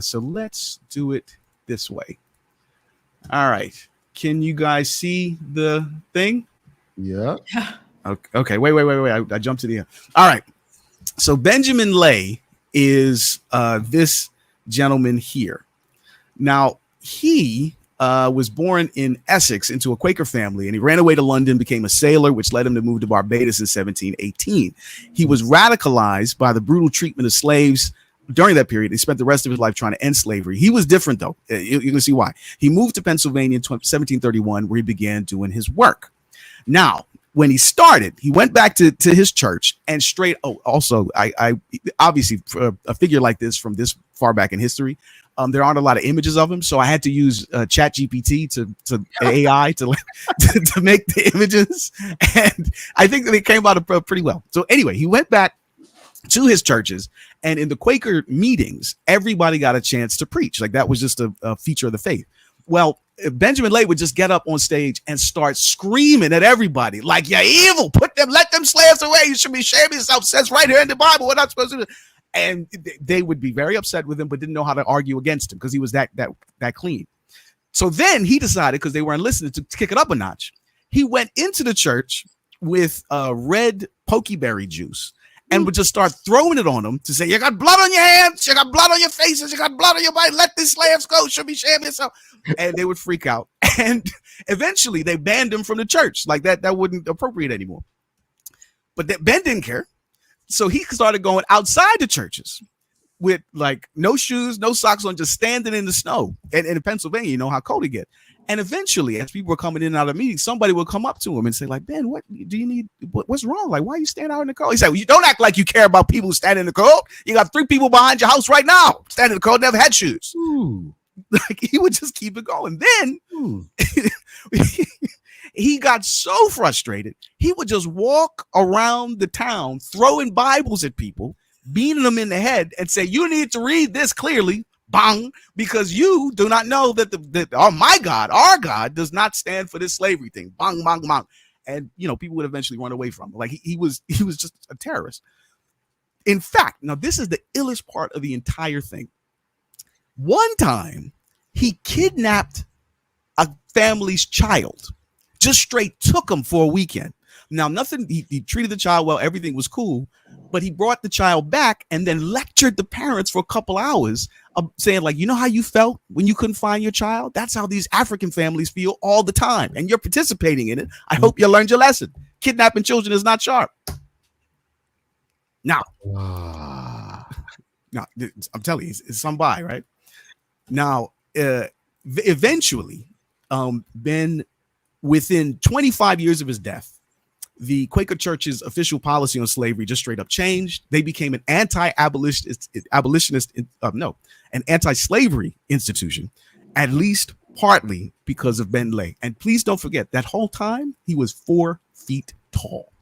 So let's do it this way. All right. Can you guys see the thing? Yeah. Okay. Wait. I jumped to the end. All right. So Benjamin Lay is this gentleman here. Now, he was born in Essex into a Quaker family, and he ran away to London, became a sailor, which led him to move to Barbados in 1718. He was radicalized by the brutal treatment of slaves during that period. He spent the rest of his life trying to end slavery. He was different, though. You can see why. He moved to Pennsylvania in 1731, where he began doing his work. Now, when he started, he went back to his church and straight. Oh, also, I obviously, for a figure like this from this far back in history, there aren't a lot of images of him, so I had to use Chat GPT to AI to make the images, and I think that it came out pretty well. So anyway, he went back to his churches, and in the Quaker meetings, everybody got a chance to preach. Like that was just a feature of the faith. Well, Benjamin Lay would just get up on stage and start screaming at everybody, like, "You're evil! Let them slaves away! You should be ashamed of yourself! It says right here in the Bible, we're not supposed to do." And they would be very upset with him, but didn't know how to argue against him because he was that clean. So then he decided, because they weren't listening, to kick it up a notch. He went into the church with red pokeberry juice and would just start throwing it on them to say, "You got blood on your hands, you got blood on your faces, you got blood on your body. Let these slaves go. You should be ashamed of yourself." And they would freak out. And eventually they banned him from the church. Like that wouldn't appropriate anymore. But Ben didn't care. So he started going outside the churches with like no shoes, no socks on, just standing in the snow. And in Pennsylvania, you know how cold it gets. And eventually, as people were coming in and out of meetings, somebody would come up to him and say, like, "Ben, what do you need? What's wrong? Like, why are you standing out in the cold?" He said, "Well, you don't act like you care about people standing in the cold. You got 3 people behind your house right now standing in the cold, never had shoes." Ooh. Like he would just keep it going. Then he got so frustrated, he would just walk around the town throwing Bibles at people, beating them in the head, and say, "You need to read this clearly, bang, because you do not know that my God, our God, does not stand for this slavery thing." Bang, bang, bang. And people would eventually run away from him. Like he was just a terrorist. In fact, now this is the illest part of the entire thing. One time, he kidnapped a family's child. Just straight took him for a weekend. Now, nothing, he treated the child well, everything was cool, but he brought the child back and then lectured the parents for a couple hours, saying, like, "You know how you felt when you couldn't find your child? That's how these African families feel all the time, and you're participating in it. I hope you learned your lesson. Kidnapping children is not sharp." Now, now I'm telling you, it's some buy, right? Now, eventually, Ben, within 25 years of his death, the Quaker Church's official an anti-slavery institution, at least partly because of Ben Lay. And please don't forget that whole time he was 4 feet tall.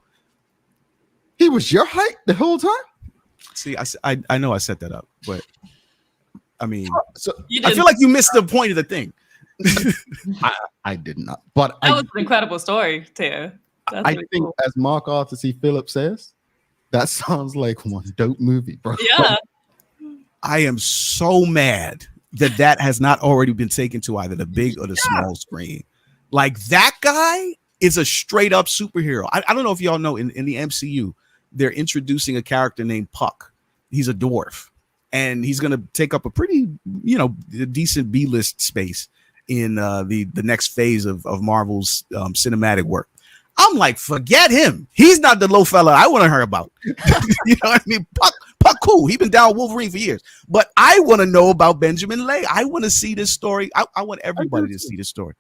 He was your height the whole time? See, I know I set that up, but I mean, So I feel like you missed the point of the thing. I did not. But That was an incredible story, Teo. That's I really think, cool. as Mark Arthur C. Phillips says, that sounds like one dope movie, bro. Yeah. I am so mad that has not already been taken to either the big or the small screen. Like, that guy is a straight up superhero. I don't know if y'all know, in the MCU, they're introducing a character named Puck. He's a dwarf, and he's going to take up a pretty, decent B-list space in the next phase of Marvel's cinematic work. I'm like, forget him. He's not the low fella I want to hear about. You know what I mean? Puck, cool. He's been down with Wolverine for years. But I want to know about Benjamin Lay. I want to see this story. I want everybody to see this story.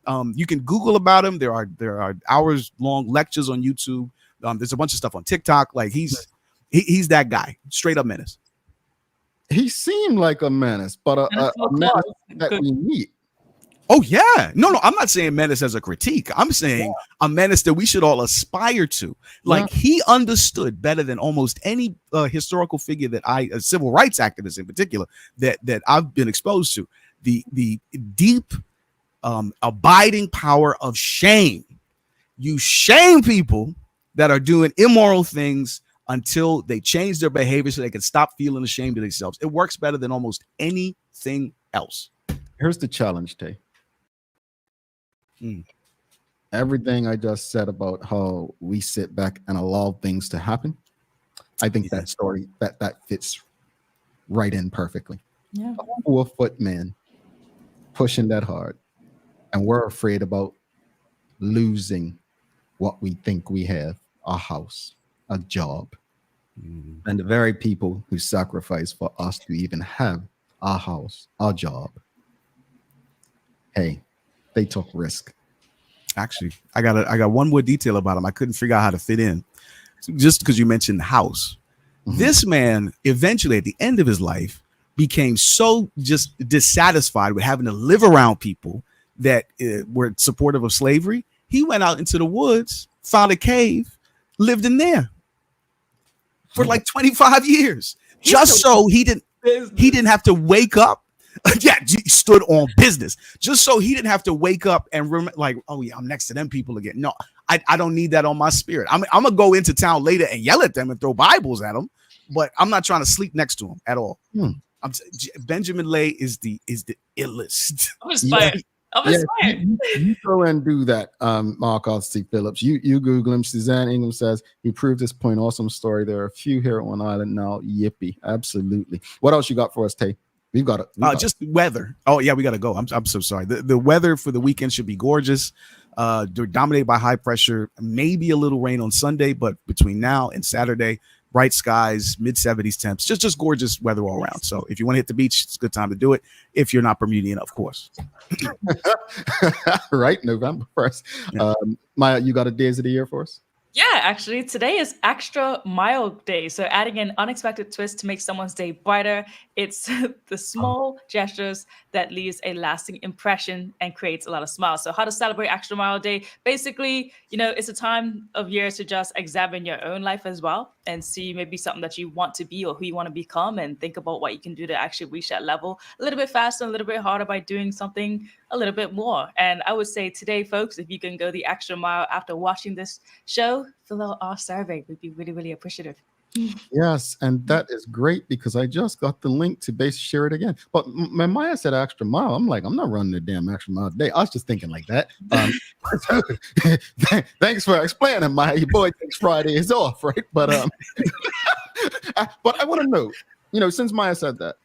You can Google about him. There are hours-long lectures on YouTube. There's a bunch of stuff on TikTok. Like, he's that guy. Straight up menace. He seemed like a menace, but a menace that we meet. Oh, yeah. No, I'm not saying menace as a critique. I'm saying a menace that we should all aspire to. Like, he understood better than almost any historical figure that a civil rights activist in particular, that I've been exposed to. The deep, abiding power of shame. You shame people that are doing immoral things until they change their behavior so they can stop feeling ashamed of themselves. It works better than almost anything else. Here's the challenge, Tay. Everything I just said about how we sit back and allow things to happen, I think that story that fits right in perfectly. Yeah. A 4-foot man pushing that hard, and we're afraid about losing what we think we have: a house, a job, and the very people who sacrifice for us to even have a house, a job. Hey, they took risk. Actually, I got one more detail about him. I couldn't figure out how to fit in, just because you mentioned the house. This man eventually, at the end of his life, became so just dissatisfied with having to live around people that were supportive of slavery. He went out into the woods, found a cave, lived in there for like 25 years, just so he didn't have to wake up. He stood on business just so he didn't have to wake up and like, oh yeah, I'm next to them people again. No, I don't need that on my spirit. I'm gonna go into town later and yell at them and throw Bibles at them, but I'm not trying to sleep next to him at all. Benjamin Lay is the illest. I'm inspired. You go and do that, Mark Arthur C. Phillips. You Google him. Suzanne Ingham says he proved this point. Awesome story. There are a few here on Island now. Yippee! Absolutely. What else you got for us, Tay? We've got it. Just weather. Oh yeah, we got to go. I'm so sorry. The weather for the weekend should be gorgeous. They're dominated by high pressure. Maybe a little rain on Sunday, but between now and Saturday, bright skies, mid-70s temps. Just gorgeous weather all around. So if you want to hit the beach, it's a good time to do it. If you're not Bermudian, of course. Right, November 1st. Maya, you got a days of the year for us? Yeah, actually, today is Extra Mile Day. So adding an unexpected twist to make someone's day brighter. It's the small gestures that leaves a lasting impression and creates a lot of smiles. So how to celebrate Extra Mile Day? Basically, it's a time of year to just examine your own life as well and see maybe something that you want to be or who you want to become, and think about what you can do to actually reach that level a little bit faster, a little bit harder by doing something a little bit more. And I would say today, folks, if you can go the extra mile after watching this show, fill out our survey. We'd be really, really appreciative. Yes, and that is great because I just got the link to share it again. But when Maya said extra mile, I'm like, I'm not running the damn extra mile today. I was just thinking like that. Thanks for explaining, Maya. Your boy thinks Friday is off, right? But but I want to know, since Maya said that,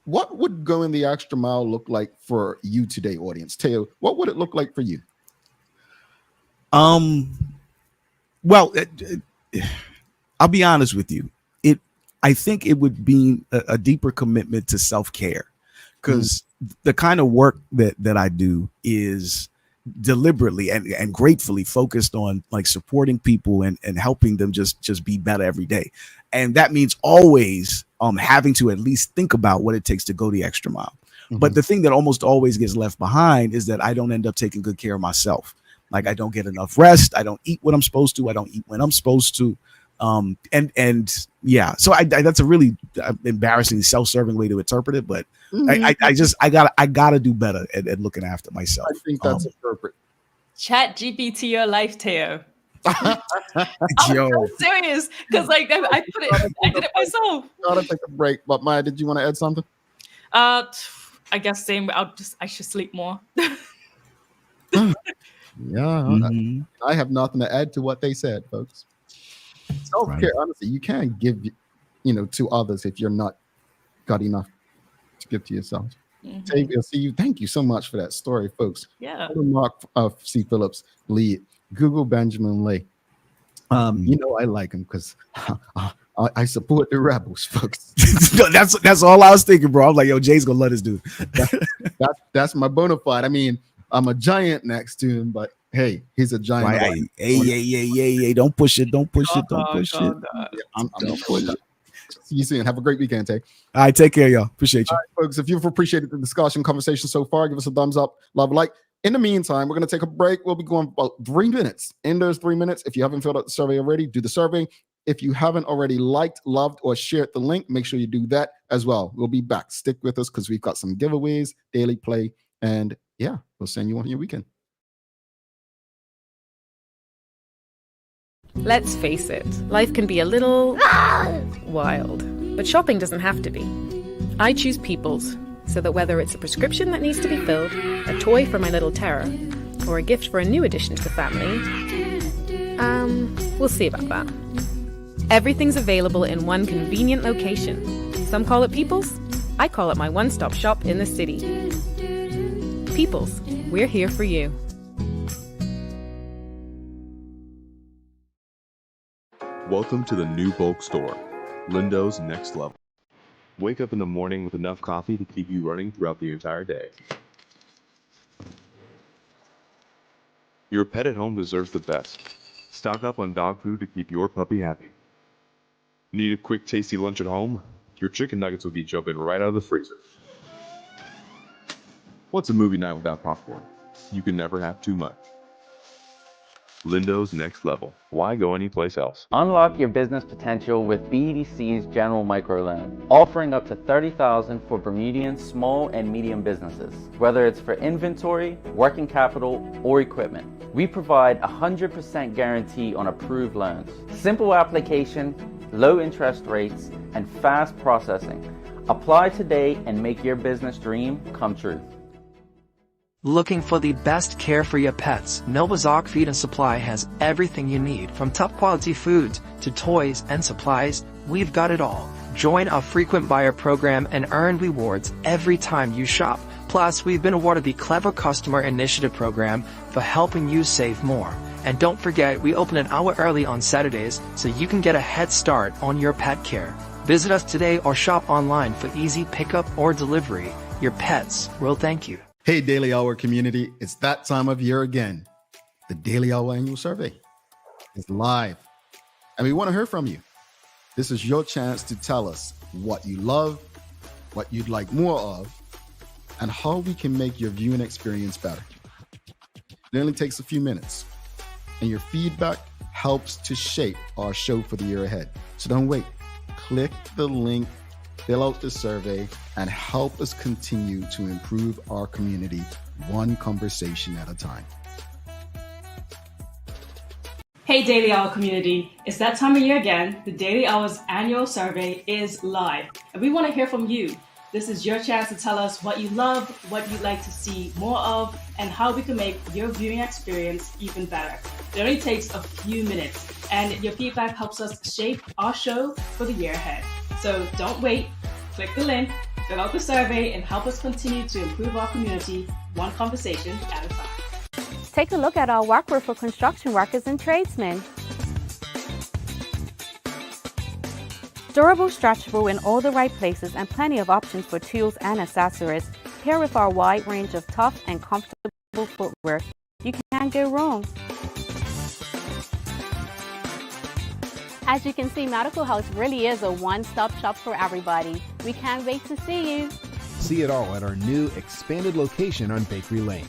what would going the extra mile look like for you today, audience? Teo, what would it look like for you? Well, I'll be honest with you. I think it would be a deeper commitment to self-care, because the kind of work that I do is deliberately and gratefully focused on like supporting people and helping them just be better every day. And that means always having to at least think about what it takes to go the extra mile. Mhm. But the thing that almost always gets left behind is that I don't end up taking good care of myself. Like I don't get enough rest. I don't eat what I'm supposed to. I don't eat when I'm supposed to. And yeah, so that's a really embarrassing, self-serving way to interpret it. But I gotta do better at looking after myself. I think that's appropriate. Chat GPT your life, Teo. Yo, I'm serious, because like I did it myself. Gotta take a break. But Maya, did you want to add something? I guess same. I should sleep more. Yeah, I have nothing to add to what they said, folks. Self-care, honestly, you can't give, to others if you're not got enough to give to yourself. Thank you so much for that story, folks. Yeah. Mark C. Phillips, Lee, Google Benjamin Lay. I like him because I support the rebels, folks. that's all I was thinking, bro. I'm like, yo, Jay's gonna let us do. That's my bona fide. I mean, I'm a giant next to him, but hey, he's a giant. Right. Hey, don't push it. Don't push it. Don't push it. Yeah, I'm push it. See you soon. Have a great weekend, Tay. All right, take care, y'all. Appreciate you. All right, folks, if you've appreciated the discussion conversation so far, give us a thumbs up, love, like. In the meantime, we're going to take a break. We'll be going about 3 minutes. In those 3 minutes, if you haven't filled out the survey already, do the survey. If you haven't already liked, loved, or shared the link, make sure you do that as well. We'll be back. Stick with us because we've got some giveaways, daily play, and yeah, we'll send you on your weekend. Let's face it, life can be a little wild, but shopping doesn't have to be. I choose People's, so that whether it's a prescription that needs to be filled, a toy for my little terror, or a gift for a new addition to the family, we'll see about that. Everything's available in one convenient location. Some call it People's. I call it my one-stop shop in the city. People's, we're here for you. Welcome to the new bulk store, Lindo's Next Level. Wake up in the morning with enough coffee to keep you running throughout the entire day. Your pet at home deserves the best. Stock up on dog food to keep your puppy happy. Need a quick tasty lunch at home? Your chicken nuggets will be jumping right out of the freezer. What's a movie night without popcorn? You can never have too much. Lindo's Next Level. Why go anyplace else? Unlock your business potential with BDC's General Microloan, offering up to $30,000 for Bermudian small and medium businesses. Whether it's for inventory, working capital, or equipment, we provide 100% guarantee on approved loans. Simple application, low interest rates, and fast processing. Apply today and make your business dream come true. Looking for the best care for your pets? Nova's Ark Feed and Supply has everything you need, from top quality foods to toys and supplies. We've got it all. Join our frequent buyer program and earn rewards every time you shop. Plus, we've been awarded the Clever Customer Initiative program for helping you save more. And don't forget, we open an hour early on Saturdays so you can get a head start on your pet care. Visit us today or shop online for easy pickup or delivery. Your pets will thank you. Hey, Daily Hour community, it's that time of year again. The Daily Hour annual survey is live, and we want to hear from you. This is your chance to tell us what you love, what you'd like more of, and how we can make your viewing experience better. It only takes a few minutes, and your feedback helps to shape our show for the year ahead. So don't wait. Click the link, fill out the survey, and help us continue to improve our community one conversation at a time. Hey Daily Hour community, it's that time of year again. The Daily Hour's annual survey is live, and we want to hear from you. This is your chance to tell us what you love, what you'd like to see more of, and how we can make your viewing experience even better. It only takes a few minutes, and your feedback helps us shape our show for the year ahead. So don't wait, click the link, fill out the survey, and help us continue to improve our community one conversation at a time. Take a look at our workwear for construction workers and tradesmen. Durable, stretchable in all the right places, and plenty of options for tools and accessories. Paired with our wide range of tough and comfortable footwear, you can't go wrong. As you can see, Medical House really is a one-stop shop for everybody. We can't wait to see you. See it all at our new expanded location on Bakery Lane.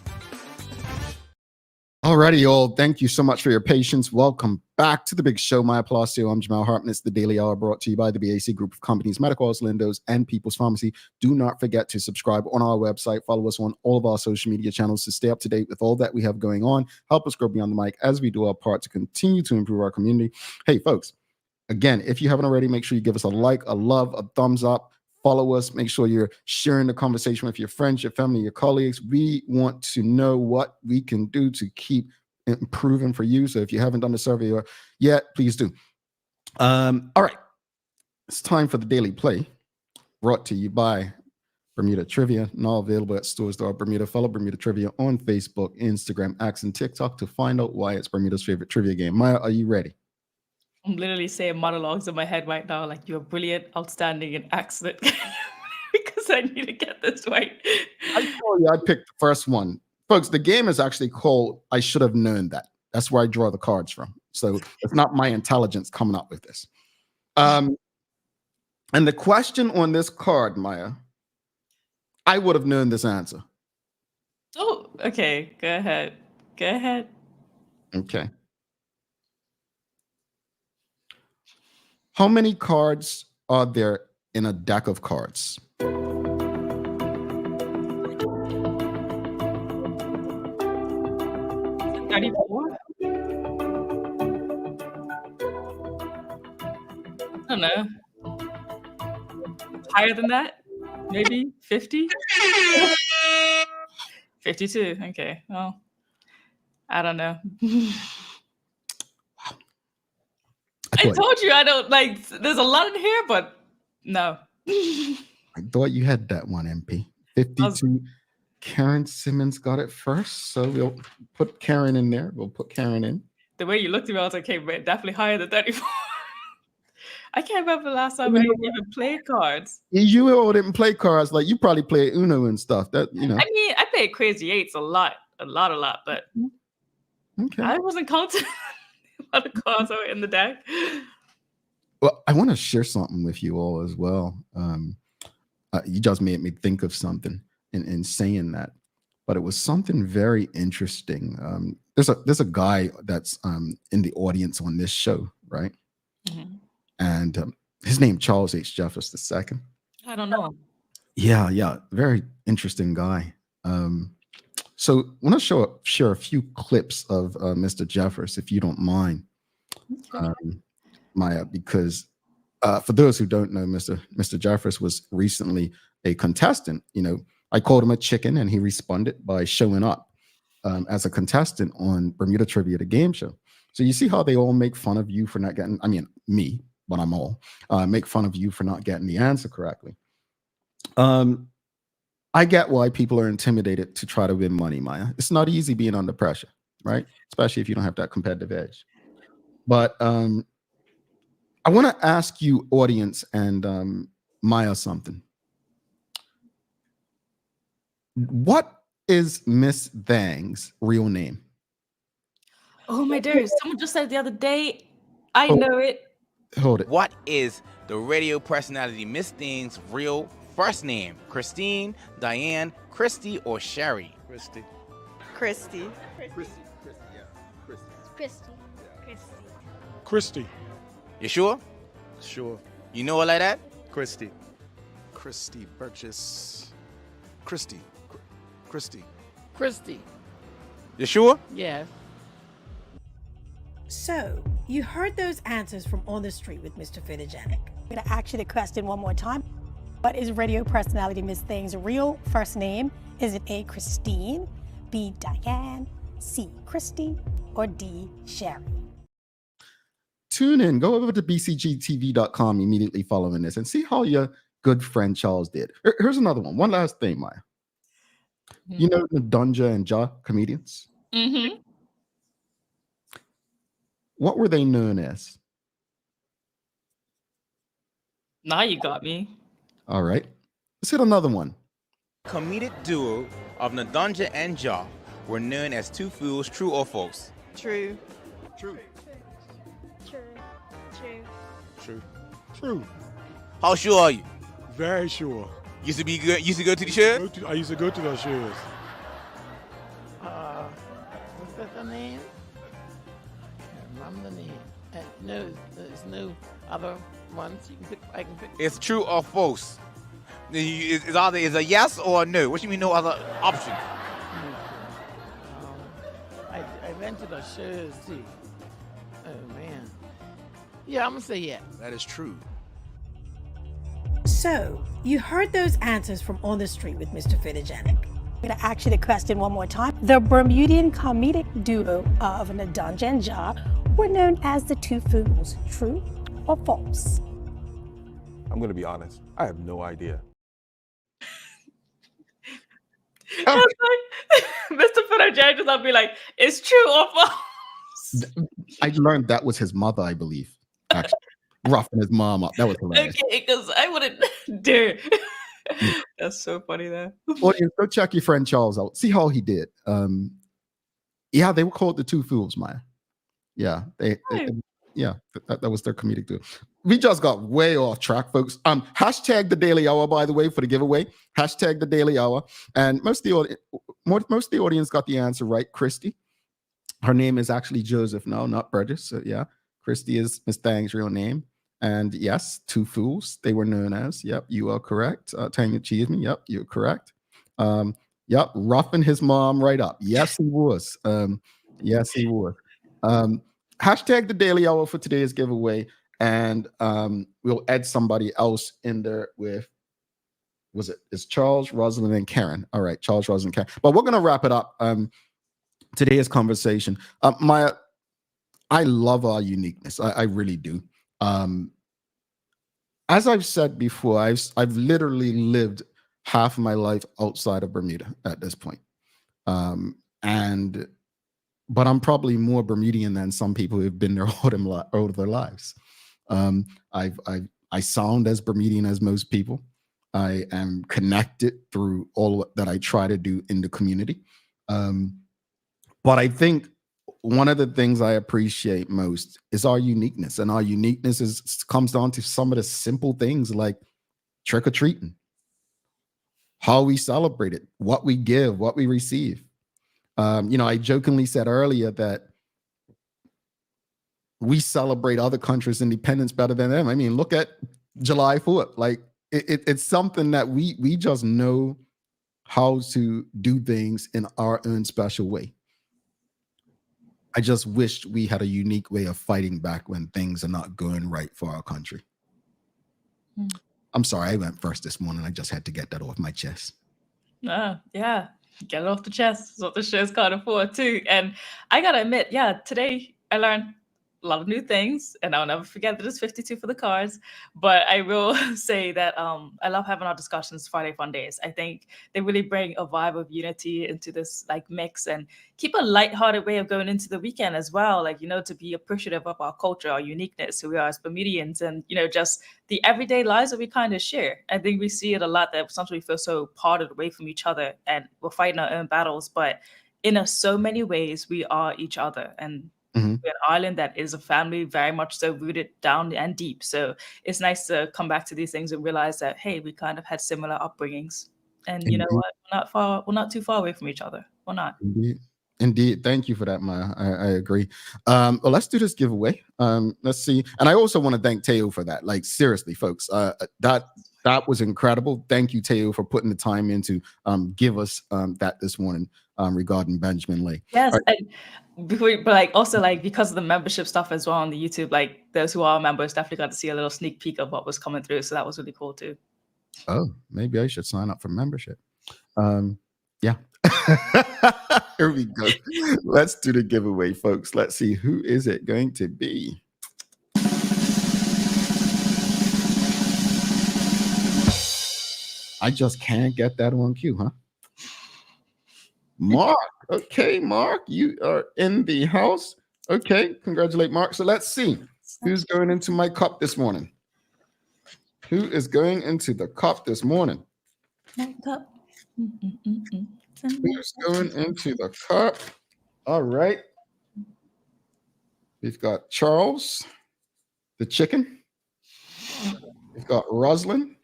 Alrighty, y'all. Thank you so much for your patience. Welcome back to the big show. My Palacio. I'm Jamal Hartman. It's the Daily Hour brought to you by the BAC Group of Companies, Medical House Lindos, and People's Pharmacy. Do not forget to subscribe on our website. Follow us on all of our social media channels to stay up to date with all that we have going on. Help us grow beyond the mic as we do our part to continue to improve our community. Hey, folks, again, if you haven't already, make sure you give us a like, a love, a thumbs up. Follow us. Make sure you're sharing the conversation with your friends, your family, your colleagues. We want to know what we can do to keep improving for you. So if you haven't done the survey yet, please do. All right. It's time for the Daily Play, brought to you by Bermuda Trivia, now available at stores that are Bermuda. Follow Bermuda Trivia on Facebook, Instagram, X, and TikTok to find out why it's Bermuda's favorite trivia game. Maya, are you ready? I'm literally saying monologues in my head right now, like you're brilliant, outstanding, and excellent. Because I need to get this right. I told you I picked the first one. Folks, the game is actually called I Should Have Known That. That's where I draw the cards from. So it's not my intelligence coming up with this. And the question on this card, Maya, I would have known this answer. Oh, okay. Go ahead. Go ahead. Okay. How many cards are there in a deck of cards? 34? I don't know. Higher than that? Maybe 50? 52. Okay. Well, I don't know. I told you I don't like. There's a lot in here, but no. I thought you had that one, MP. 52. Karen Simmons got it first, so we'll put Karen in there. We'll put Karen in. The way you looked at me, I was like, okay, but definitely higher than 34. I can't remember the last time I even played cards. You all didn't play cards, like you probably played Uno and stuff. That I mean, I played Crazy Eights a lot, but okay. I wasn't counting a lot of cards that were in the deck. Well, I want to share something with you all as well. You just made me think of something in saying that, but it was something very interesting. There's a guy that's in the audience on this show, right? Mm-hmm. And his name Charles H. Jeffers II. I don't know. Yeah, very interesting guy. So I want to share a few clips of Mr. Jeffers, if you don't mind, Maya, because for those who don't know, Mr. Jeffers was recently a contestant. You know, I called him a chicken, and he responded by showing up as a contestant on Bermuda Trivia, the game show. So you see how they all make fun of you for not getting, I mean, me, but I'm all, make fun of you for not getting the answer correctly. I get why people are intimidated to try to win money, Maya. It's not easy being under pressure, right? Especially if you don't have that competitive edge. But I want to ask you, audience, and Maya, something. What is Miss Thang's real name? Oh my days! Someone just said the other day. I know it. Hold it. What is the radio personality Miss Thing's real first name? Christine, Diane, Christy, or Sherry? Christy. Christy. Christy. Christy. You sure? Sure. You know her like that? Christy. Christy Burgess. Christy. You sure? Yeah. So, you heard those answers from On the Street with Mr. Photogenic. I'm going to ask you the question one more time. What is radio personality Miss Thing's real first name? Is it A, Christine, B, Diane, C, Christy, or D, Sherry? Tune in. Go over to bcgtv.com immediately following this and see how your good friend Charles did. Here's another one. One last thing, Maya. Mm-hmm. You know the Dunja and Ja comedians? Mm-hmm. What were they known as? Now you got me. All right. Let's hit another one. Comedic duo of Nadonja and Ja were known as Two Fools, true or false? True. True. True. True. True. How sure are you? Very sure. Used to be good. Used to go to the shows. I used to go to those shows. What's that the name? I can't remember the name. No, there's no other ones you can pick. I can pick. It's true or false. It's either is a yes or a no. What do you mean no other options? I went to the shows too. Oh man. Yeah, I'm gonna say yeah. That is true. So, you heard those answers from On the Street with Mr. Photogenic. I'm going to ask you the question one more time. The Bermudian comedic duo of Nadanja and Ja were known as the Two Fools. True or false? I'm going to be honest. I have no idea. Mr. Photogenic just not be like, it's true or false. I learned that was his mother, I believe. Actually, roughing his mom up. That was hilarious. Okay, because I wouldn't dare. That's so funny there. Audience, go check your friend Charles out. See how he did. Yeah, they were called the Two Fools, Maya. Yeah, that was their comedic duo. We just got way off track, folks. Hashtag the Daily Hour, by the way, for the giveaway. Hashtag the Daily Hour, and most of the audience got the answer right. Christy, her name is actually Joseph, no, not Burgess. So yeah, Christy is Miss Thang's real name. And yes, Two Fools, they were known as. Yep, you are correct. Tanya Cheeseman, yep, you're correct. Yep, roughing his mom right up. Yes, he was. Yes, he was. Hashtag the Daily Hour for today's giveaway. And we'll add somebody else in there with, it's Charles, Rosalind, and Karen. All right, Charles, Rosalind, and Karen. But we're going to wrap it up. Today's conversation. Maya, I love our uniqueness. I really do. As I've said before, I've literally lived half of my life outside of Bermuda at this point. But I'm probably more Bermudian than some people who've been there all of their lives. I sound as Bermudian as most people. I am connected through all that I try to do in the community. But I think one of the things I appreciate most is our uniqueness, and our uniqueness comes down to some of the simple things like trick-or-treating, how we celebrate it, what we give, what we receive. I jokingly said earlier that we celebrate other countries' independence better than them. I mean, look at July 4th. Like it's something that we just know how to do things in our own special way. I just wished we had a unique way of fighting back when things are not going right for our country. I'm sorry, I went first this morning. I just had to get that off my chest. Yeah, get it off the chest. That's what the show's kind of for too. And I gotta admit, today I learned a lot of new things, and I'll never forget that it's 52 for the cards. But I will say that I love having our discussions Friday Fun Days. I think they really bring a vibe of unity into this like mix and keep a lighthearted way of going into the weekend as well. Like, to be appreciative of our culture, our uniqueness, who we are as Bermudians, and, just the everyday lives that we kind of share. I think we see it a lot that sometimes we feel so parted away from each other and we're fighting our own battles. But in so many ways, we are each other. And we're an island that is a family, very much so rooted down and deep. So it's nice to come back to these things and realize that, hey, we kind of had similar upbringings. And you know what? We're not too far away from each other. We're not. Indeed. Thank you for that, Maya. I agree. Well, let's do this giveaway. Let's see. And I also want to thank Teo for that. Like, seriously, folks, that was incredible. Thank you, Teo, for putting the time in to give us that this morning regarding Benjamin Lay. Yes. Right. And because of the membership stuff as well on the YouTube, like those who are members definitely got to see a little sneak peek of what was coming through. So that was really cool too. Oh, maybe I should sign up for membership. Yeah. Here we go. Let's do the giveaway, folks. Let's see, who is it going to be? I just can't get that on cue, huh? Mark. Okay, Mark, you are in the house. Okay, congratulate Mark. So let's see who's going into my cup this morning. Who is going into the cup this morning? My cup. Who's going into the cup? All right. We've got Charles, the chicken. We've got Rosalind,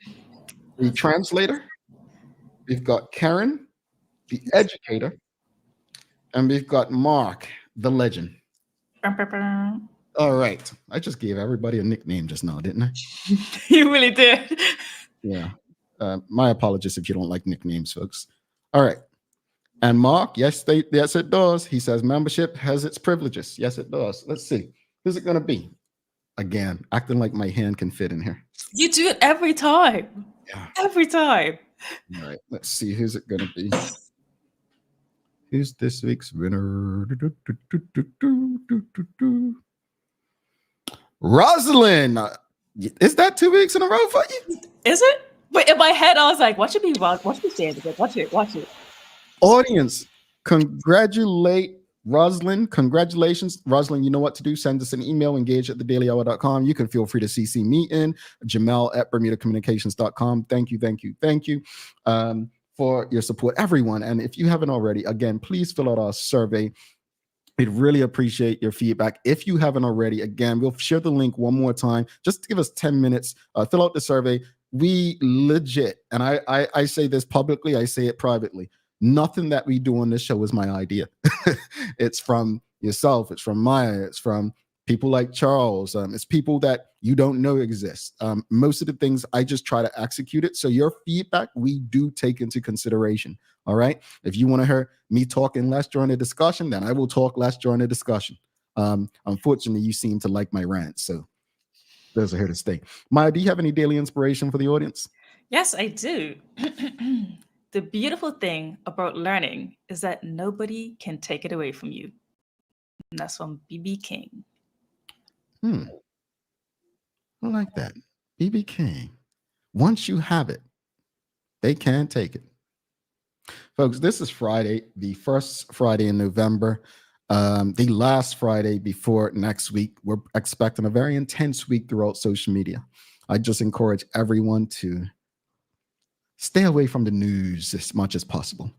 the translator. We've got Karen, the educator. And we've got Mark, the legend. All right. I just gave everybody a nickname just now, didn't I? You really did. Yeah. My apologies if you don't like nicknames, folks. All right. And Mark, yes, it does. He says membership has its privileges. Yes, it does. Let's see. Who's it going to be? Again, acting like my hand can fit in here. You do it every time. Yeah. Every time. All right. Let's see. Who's it going to be? Who's this week's winner? Rosalind. Is that 2 weeks in a row for you? Is it? But in my head, I was like, what should be wrong? What should be standard? Watch it. Audience, congratulate Rosalind. Congratulations. Rosalind, you know what to do. Send us an email, engage@thedailyhour.com. You can feel free to CC me in, Jamel@bermudacommunications.com. Thank you. For your support, everyone. And if you haven't already, again, please fill out our survey. We'd really appreciate your feedback. If you haven't already, again, we'll share the link one more time. Just give us 10 minutes. Fill out the survey. We legit, and I say this publicly, I say it privately. Nothing that we do on this show is my idea. It's from yourself. It's from Maya. It's from people like Charles. It's people that you don't know exist. Most of the things I just try to execute it. So your feedback, we do take into consideration. All right. If you want to hear me talking less during the discussion, then I will talk less during the discussion. Unfortunately, you seem to like my rants. So those are here to stay. Maya, do you have any daily inspiration for the audience? Yes, I do. The beautiful thing about learning is that nobody can take it away from you. And that's from B.B. King. I like that. B.B. King. Once you have it, they can't take it. Folks, this is Friday, the first Friday in November, the last Friday before next week. We're expecting a very intense week throughout social media. I just encourage everyone to stay away from the news as much as possible.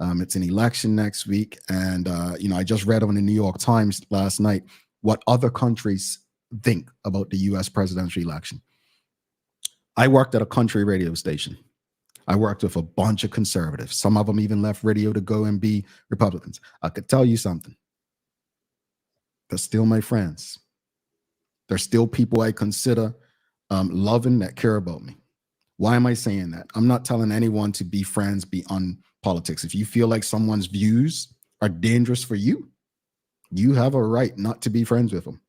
It's an election next week. And, I just read on the New York Times last night what other countries think about the US presidential election. I worked at a country radio station. I worked with a bunch of conservatives. Some of them even left radio to go and be Republicans. I could tell you something. They're still my friends. They're still people I consider loving that care about me. Why am I saying that? I'm not telling anyone to be friends beyond politics. If you feel like someone's views are dangerous for you, you have a right not to be friends with them.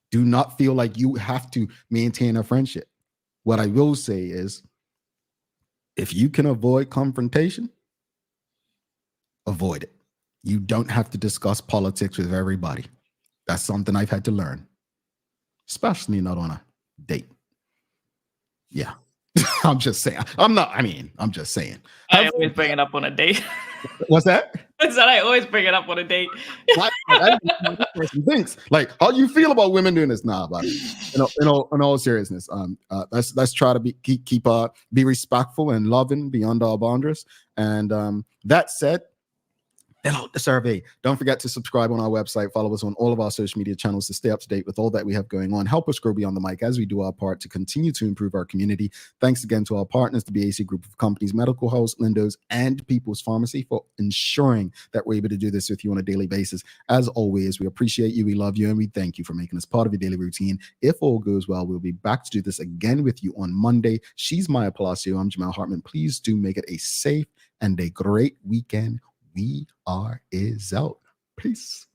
Do not feel like you have to maintain a friendship. What I will say is, if you can avoid confrontation, avoid it. You don't have to discuss politics with everybody. That's something I've had to learn, especially not on a date. Yeah. I'm just saying. I'm just saying. I always bring it up on a date. What's that? I said I always bring it up on a date. Person thinks like, how do you feel about women doing this? Nah, but in all seriousness, let's try to be respectful and loving beyond our boundaries. And that said, fill out the survey. Don't forget to subscribe on our website. Follow us on all of our social media channels to stay up to date with all that we have going on. Help us grow beyond the mic as we do our part to continue to improve our community. Thanks again to our partners, the BAC Group of Companies, Medical House, Lindo's, and People's Pharmacy for ensuring that we're able to do this with you on a daily basis. As always, we appreciate you, we love you, and we thank you for making us part of your daily routine. If all goes well, we'll be back to do this again with you on Monday. She's Maya Palacio. I'm Jamel Hartman. Please do make it a safe and a great weekend. We are out. Peace.